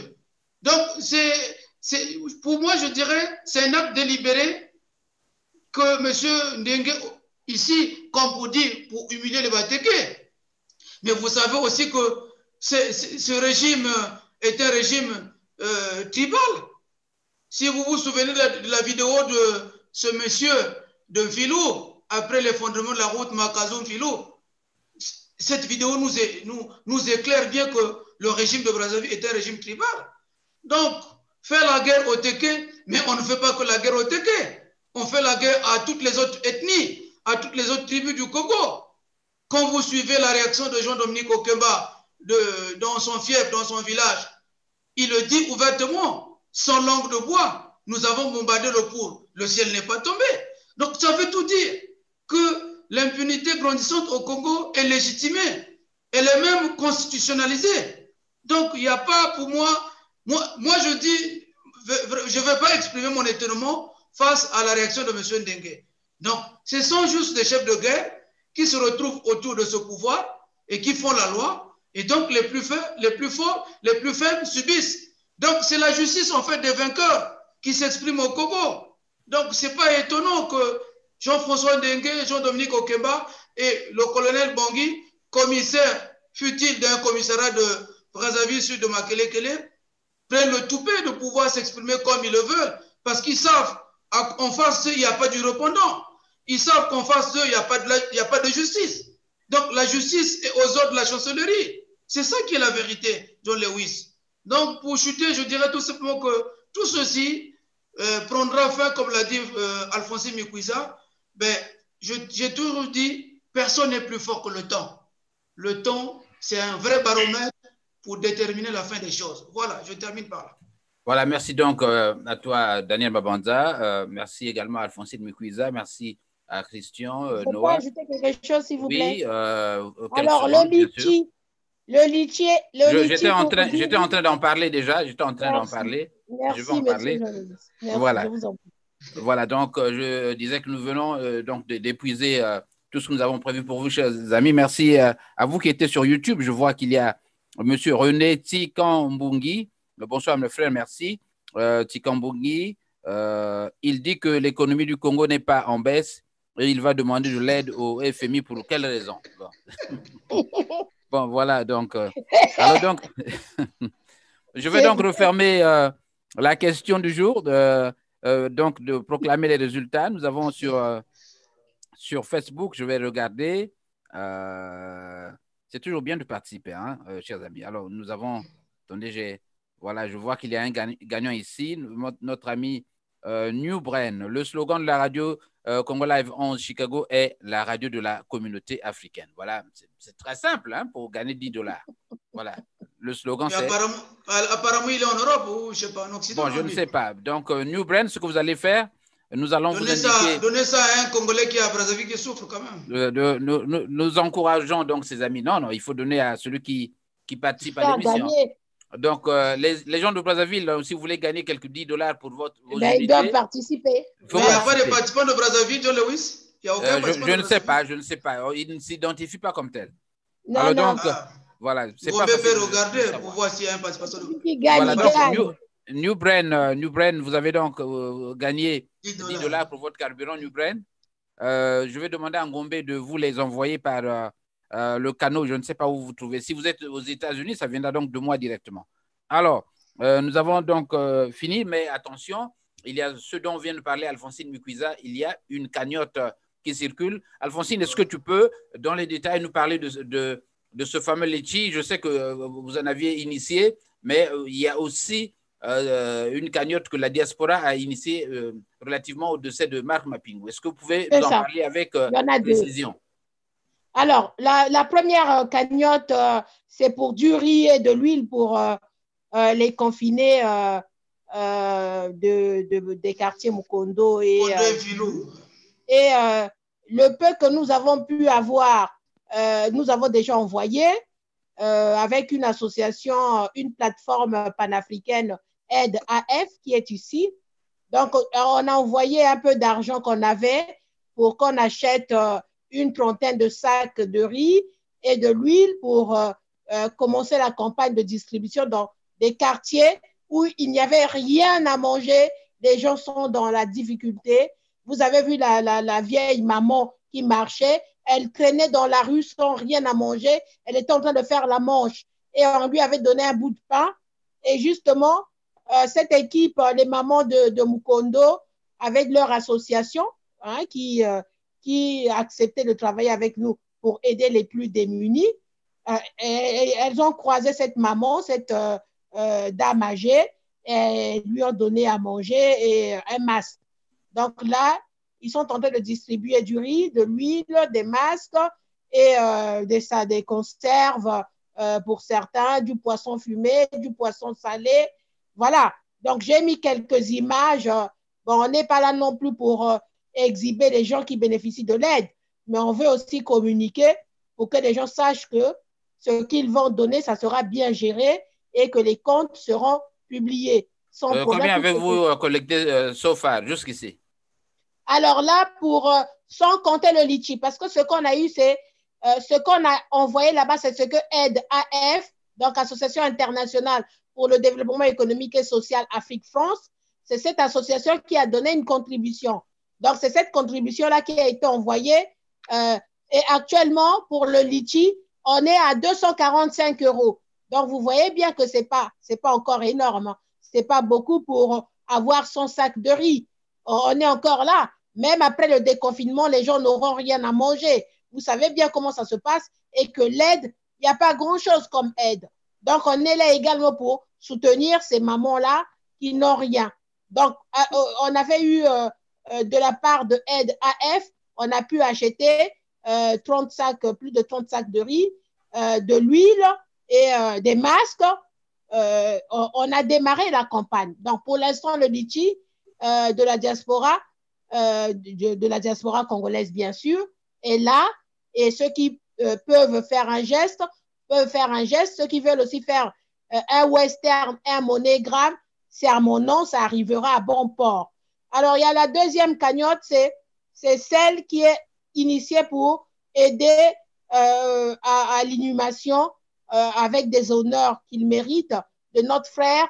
Donc, pour moi, je dirais, c'est un acte délibéré que M. Ndengue, ici, comme vous dites, pour humilier les Batéké. Mais vous savez aussi que ce régime est un régime tribal. Si vous vous souvenez de la vidéo de ce monsieur de Filou, après l'effondrement de la route Makazoum-Filou, cette vidéo nous éclaire bien que le régime de Brazzaville est un régime tribal. Donc, faire la guerre au Téké, mais on ne fait pas que la guerre au Téké. On fait la guerre à toutes les autres ethnies, à toutes les autres tribus du Congo. Quand vous suivez la réaction de Jean-Dominique Okemba dans son fief, dans son village, il le dit ouvertement, sans langue de bois, nous avons bombardé le pour, le ciel n'est pas tombé. Donc ça veut tout dire que l'impunité grandissante au Congo est légitimée, elle est même constitutionnalisée. Donc il n'y a pas pour moi je dis, je ne vais pas exprimer mon étonnement face à la réaction de M. Ndengue. Donc ce sont juste des chefs de guerre qui se retrouvent autour de ce pouvoir et qui font la loi, et donc les plus forts, les plus faibles subissent. Donc c'est la justice en fait des vainqueurs qui s'exprime au Congo. Donc c'est pas étonnant que Jean-François Ndengue, Jean-Dominique Okemba et le colonel Bangui, commissaire fut-il d'un commissariat de Brazzaville sud de Makelekele, prennent le toupet de pouvoir s'exprimer comme ils le veulent, parce qu'ils savent qu'en face d'eux, il n'y a pas du répondant. Ils savent qu'en face d'eux, il n'y a pas de justice. Donc la justice est aux ordres de la chancellerie. C'est ça qui est la vérité, John Lewis. Donc pour chuter, je dirais tout simplement que tout ceci prendra fin, comme l'a dit Alphonsine Mikuisa. J'ai toujours dit, personne n'est plus fort que le temps. Le temps, c'est un vrai baromètre pour déterminer la fin des choses. Voilà, je termine par là. Voilà, merci donc à toi, Daniel Babanza. Merci également à Alphonsine Mikuisa. Merci à Christian Je peux Noah. ajouter quelque chose, s'il vous plaît? Oui, alors, le litchi. J'étais en train d'en parler déjà. J'étais en train d'en parler. Merci, je vais en parler. Merci, voilà. Je vous en prie. Voilà, donc je disais que nous venons donc d'épuiser tout ce que nous avons prévu pour vous, chers amis. Merci à vous qui étiez sur YouTube. Je vois qu'il y a M. René Tikambungi. Bonsoir, mes frères, merci. Tikambungi, il dit que l'économie du Congo n'est pas en baisse et il va demander de l'aide au FMI. Pour quelle raison? Bon, voilà, donc. Alors, donc, je vais donc refermer la question du jour, donc de proclamer les résultats. Nous avons sur Facebook, je vais regarder. C'est toujours bien de participer, hein, chers amis. Alors, nous avons. Attendez, voilà, je vois qu'il y a un gagnant ici, notre ami New Brain. Le slogan de la radio Congo Live 11 Chicago est la radio de la communauté africaine. Voilà, c'est très simple hein, pour gagner $10. Voilà, le slogan c'est… Apparemment, il est en Europe ou je sais pas, en Occident. Bon, je ne sais pas. Donc, New Brain, ce que vous allez faire, Nous allons vous indiquer… Donnez ça à un Congolais qui est à Brazzaville qui souffre quand même. Nous encourageons donc ces amis. Non, il faut donner à celui qui participe à l'émission. Donc, les gens de Brazzaville, si vous voulez gagner quelques $10 pour vos unités… Ils doivent participer. Mais il n'y a pas de participants de Brazzaville, John Lewis? Il y a aucun participant je ne sais pas. Ils ne s'identifient pas comme tel. Non, alors non. Donc, voilà. Vous pouvez regarder pour voir s'il y a un participant. Voilà, donc, New Brain, vous avez donc gagné $10 pour votre carburant New Brain. Je vais demander à Ngombe de vous les envoyer par le canal. Je ne sais pas où vous trouvez. Si vous êtes aux États-Unis, ça viendra donc de moi directement. Alors, nous avons donc fini, mais attention, il y a ce dont vient de parler Alphonsine Mukwiza. Il y a une cagnotte qui circule. Alphonsine, est-ce que tu peux, dans les détails, nous parler de ce fameux litchi? Je sais que vous en aviez initié, mais il y a aussi une cagnotte que la diaspora a initiée relativement au décès de Marc Mapingu. Est-ce que vous pouvez nous en parler avec précision? Alors, la première cagnotte, c'est pour du riz et de l'huile pour les confinés des quartiers Mukondo et le peu que nous avons pu avoir, nous avons déjà envoyé avec une association, une plateforme panafricaine Aide AF qui est ici. Donc, on a envoyé un peu d'argent qu'on avait pour qu'on achète une trentaine de sacs de riz et de l'huile pour commencer la campagne de distribution dans des quartiers où il n'y avait rien à manger. Les gens sont dans la difficulté. Vous avez vu la vieille maman qui marchait. Elle traînait dans la rue sans rien à manger. Elle était en train de faire la manche. Et on lui avait donné un bout de pain. Et justement, cette équipe, les mamans de Mukondo, avec leur association, qui acceptait de travailler avec nous pour aider les plus démunis, et elles ont croisé cette maman, cette dame âgée, et lui ont donné à manger et un masque. Donc là, ils sont en train de distribuer du riz, de l'huile, des masques et des conserves pour certains, du poisson fumé, du poisson salé. Voilà. Donc, j'ai mis quelques images. Bon, on n'est pas là non plus pour exhiber les gens qui bénéficient de l'aide, mais on veut aussi communiquer pour que les gens sachent que ce qu'ils vont donner, ça sera bien géré et que les comptes seront publiés. Combien avez-vous collecté so far, jusqu'ici? Alors là, sans compter le litchi, parce que ce qu'on a eu, c'est ce qu'on a envoyé là-bas, c'est ce que Aide AF, donc Association internationale pour le développement économique et social Afrique-France, c'est cette association qui a donné une contribution. Donc, c'est cette contribution-là qui a été envoyée. Et actuellement, pour le litchi, on est à 245 €. Donc, vous voyez bien que ce n'est pas encore énorme. Ce n'est pas beaucoup pour avoir 100 sacs de riz. On est encore là. Même après le déconfinement, les gens n'auront rien à manger. Vous savez bien comment ça se passe et que l'aide, il n'y a pas grand-chose comme aide. Donc, on est là également pour soutenir ces mamans-là qui n'ont rien. Donc, on avait eu de la part de Aide AF, on a pu acheter 30 sacs, plus de 30 sacs de riz, de l'huile et des masques. On a démarré la campagne. Donc, pour l'instant, le litchi de la diaspora, de la diaspora congolaise, bien sûr, est là. Et ceux qui peuvent faire un geste, peuvent faire un geste. Ceux qui veulent aussi faire un western, un monégramme, c'est à mon nom, ça arrivera à bon port. Alors, il y a la deuxième cagnotte, c'est celle qui est initiée pour aider à l'inhumation avec des honneurs qu'il mérite de notre frère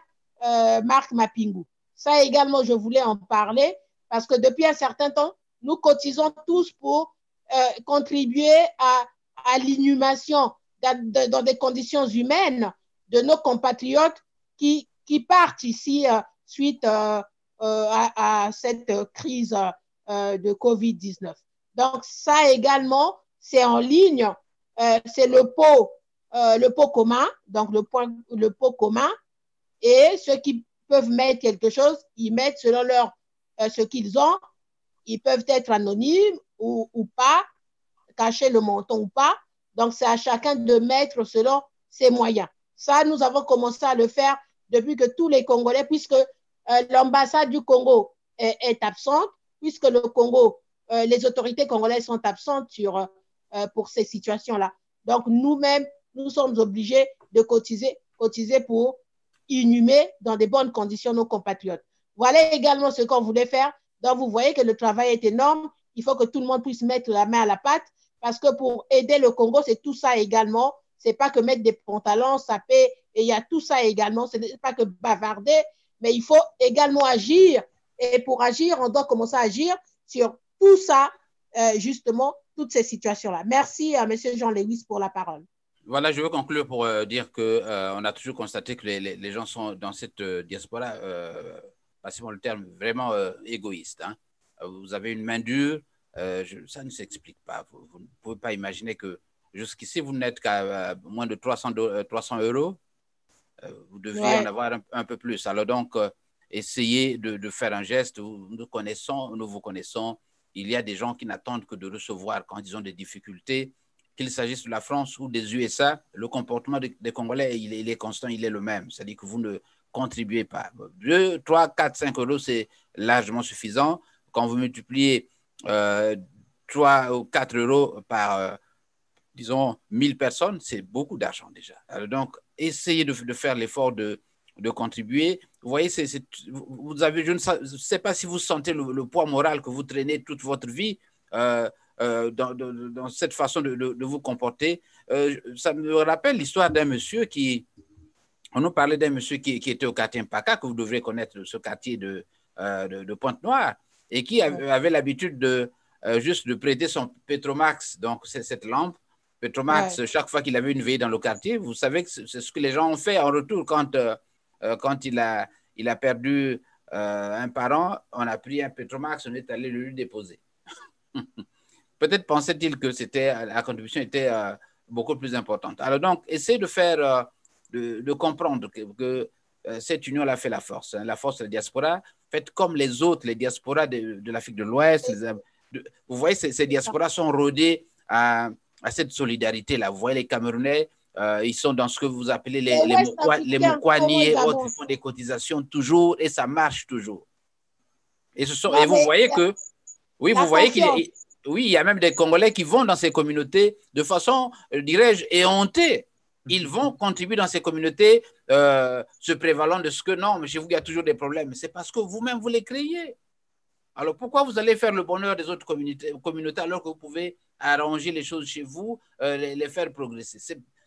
Marc Mapingu. Ça également, je voulais en parler parce que depuis un certain temps, nous cotisons tous pour contribuer à l'inhumation dans des conditions humaines de nos compatriotes qui partent ici suite à cette crise de COVID-19. Donc, ça également, c'est en ligne, c'est le pot commun, donc le pot commun, et ceux qui peuvent mettre quelque chose, ils mettent selon ce qu'ils ont. Ils peuvent être anonymes ou pas, cacher le montant ou pas. Donc, c'est à chacun de mettre selon ses moyens. Ça, nous avons commencé à le faire depuis que tous les Congolais, puisque l'ambassade du Congo est absente, puisque le Congo, les autorités congolaises sont absentes pour ces situations-là. Donc, nous-mêmes, nous sommes obligés de cotiser pour inhumer dans de bonnes conditions nos compatriotes. Voilà également ce qu'on voulait faire. Donc, vous voyez que le travail est énorme. Il faut que tout le monde puisse mettre la main à la pâte parce que pour aider le Congo, c'est tout ça également. Ce n'est pas que mettre des pantalons, saper, et il y a tout ça également. Ce n'est pas que bavarder, mais il faut également agir. Et pour agir, on doit commencer à agir sur tout ça, justement, toutes ces situations-là. Merci à M. Jean-Lewis pour la parole. Voilà, je veux conclure pour dire qu'on a toujours constaté que les gens sont dans cette diaspora, passez-moi le terme, vraiment égoïstes. Hein. Vous avez une main dure, ça ne s'explique pas. Vous ne pouvez pas imaginer que jusqu'ici, vous n'êtes qu'à moins de 300 €. Vous devriez en avoir un peu plus. Alors donc, essayez de faire un geste. Nous vous connaissons. Il y a des gens qui n'attendent que de recevoir quand ils ont des difficultés. Qu'il s'agisse de la France ou des USA, le comportement des Congolais, il est constant, il est le même. C'est-à-dire que vous ne contribuez pas. 2, 3, 4, 5 €, c'est largement suffisant. Quand vous multipliez 3 ou 4 € par, disons, 1000 personnes, c'est beaucoup d'argent déjà. Alors donc, essayez de faire l'effort de contribuer. Vous voyez, vous avez, je ne sais pas si vous sentez le poids moral que vous traînez toute votre vie dans cette façon de vous comporter. Ça me rappelle l'histoire d'un monsieur on nous parlait d'un monsieur qui était au quartier Mpaka, que vous devrez connaître, ce quartier de Pointe-Noire, et qui avait l'habitude juste de prêter son Petromax, donc cette lampe, Petromax, chaque fois qu'il avait une veillée dans le quartier. Vous savez que c'est ce que les gens ont fait en retour quand il a perdu un parent. On a pris un Petromax, on est allé le lui déposer. Peut-être pensait-il que la contribution était beaucoup plus importante. Alors donc, essayez de faire, de comprendre que cette union-là fait la force. Hein, la force de la diaspora. Faites comme les autres, les diasporas de l'Afrique de l'Ouest. Vous voyez, ces diasporas sont rodées à cette solidarité-là. Vous voyez, les Camerounais, ils sont dans ce que vous appelez les Mokwani et autres. Ils font des cotisations toujours et ça marche toujours. Et vous voyez que... Oui, vous voyez il y a même des Congolais qui vont dans ces communautés de façon, dirais-je, éhontée. Ils vont contribuer dans ces communautés se prévalant de ce que non, mais chez vous, il y a toujours des problèmes. C'est parce que vous-même, vous les créez. Alors, pourquoi vous allez faire le bonheur des autres communautés alors que vous pouvez arranger les choses chez vous, les faire progresser?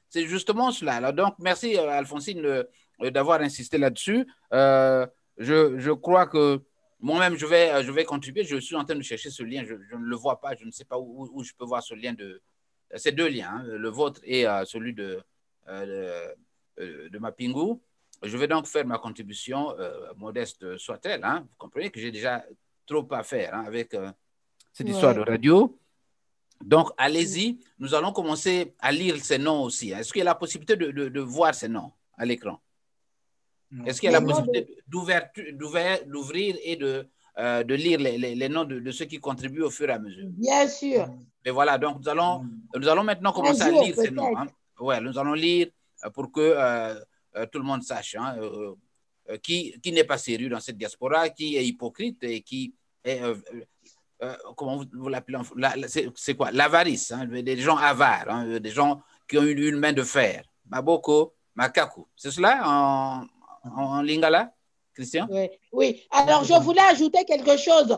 C'est justement cela. Alors, donc, merci, Alphonsine, d'avoir insisté là-dessus. Je crois que moi-même, je vais contribuer. Je suis en train de chercher ce lien. Je ne le vois pas. Je ne sais pas où je peux voir ce lien. Ces deux liens, hein, le vôtre et celui de Mapingu. Je vais donc faire ma contribution, modeste soit-elle. Hein. Vous comprenez que j'ai déjà trop à faire hein, avec cette histoire de radio. Donc, allez-y. Nous allons commencer à lire ces noms aussi. Est-ce qu'il y a la possibilité de voir ces noms à l'écran? Est-ce qu'il y a la possibilité d'ouvrir et de lire les noms de ceux qui contribuent au fur et à mesure? Bien sûr. Et voilà, donc nous allons maintenant commencer à lire ces noms. Hein. Ouais, nous allons lire pour que tout le monde sache hein, qui n'est pas sérieux dans cette diaspora, qui est hypocrite et qui est, comment vous l'appelez? C'est quoi? L'avarice, hein, des gens avares, hein, des gens qui ont une main de fer. Maboko, Makaku. C'est cela en lingala, Christian? Oui. Alors, je voulais ajouter quelque chose.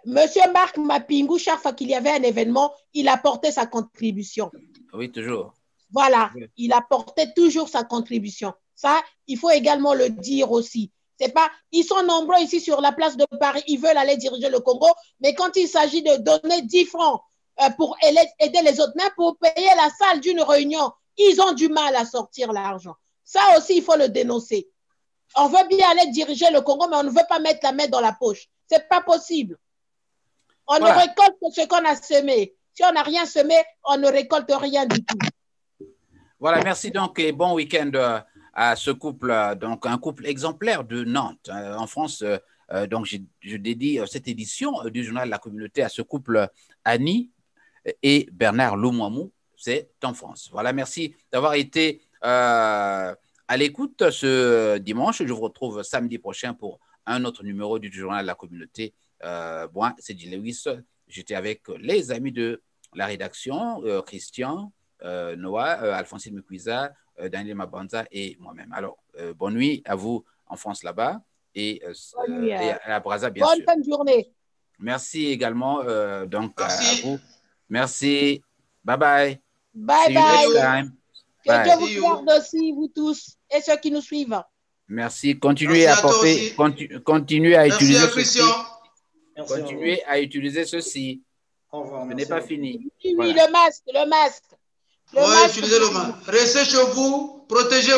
Monsieur Marc Mapingu, chaque fois qu'il y avait un événement, il apportait sa contribution. Oui, toujours. Voilà, il apportait toujours sa contribution. Ça, il faut également le dire aussi. C'est pas, ils sont nombreux ici sur la place de Paris, ils veulent aller diriger le Congo, mais quand il s'agit de donner 10 francs pour aider les autres, même pour payer la salle d'une réunion, ils ont du mal à sortir l'argent. Ça aussi, il faut le dénoncer. On veut bien aller diriger le Congo, mais on ne veut pas mettre la main dans la poche. Ce n'est pas possible. On ne récolte que ce qu'on a semé. Si on n'a rien semé, on ne récolte rien du tout. Voilà, merci donc et bon week-end à ce couple, donc un couple exemplaire de Nantes. En France, donc je dédie cette édition du journal de la communauté à ce couple Annie et Bernard Loumouamou. C'est en France. Voilà, merci d'avoir été à l'écoute ce dimanche. Je vous retrouve samedi prochain pour un autre numéro du journal de la communauté. Moi, c'est dit Lewis. J'étais avec les amis de la rédaction, Christian, Noah, Alphonsine Mukwiza, Daniel Mabanza et moi-même. Alors, bonne nuit à vous en France là-bas et à la Brazza, bien sûr. Bonne fin de journée. Merci également donc, Merci. à vous. Merci. Bye bye. Bye See you next bye. time. Que Bye. Dieu vous garde aussi, vous tous, et ceux qui nous suivent. Merci. Continuez Merci à à toi porter, aussi. continuez à Merci utiliser à ceci. Christian. Merci, au Continuez à utiliser ceci. revoir. Au revoir. Ce n'est Merci pas beaucoup. fini. Oui, Voilà. le masque. Le Ouais, masque. utilisez le masque. Restez chez vous, protégez-vous.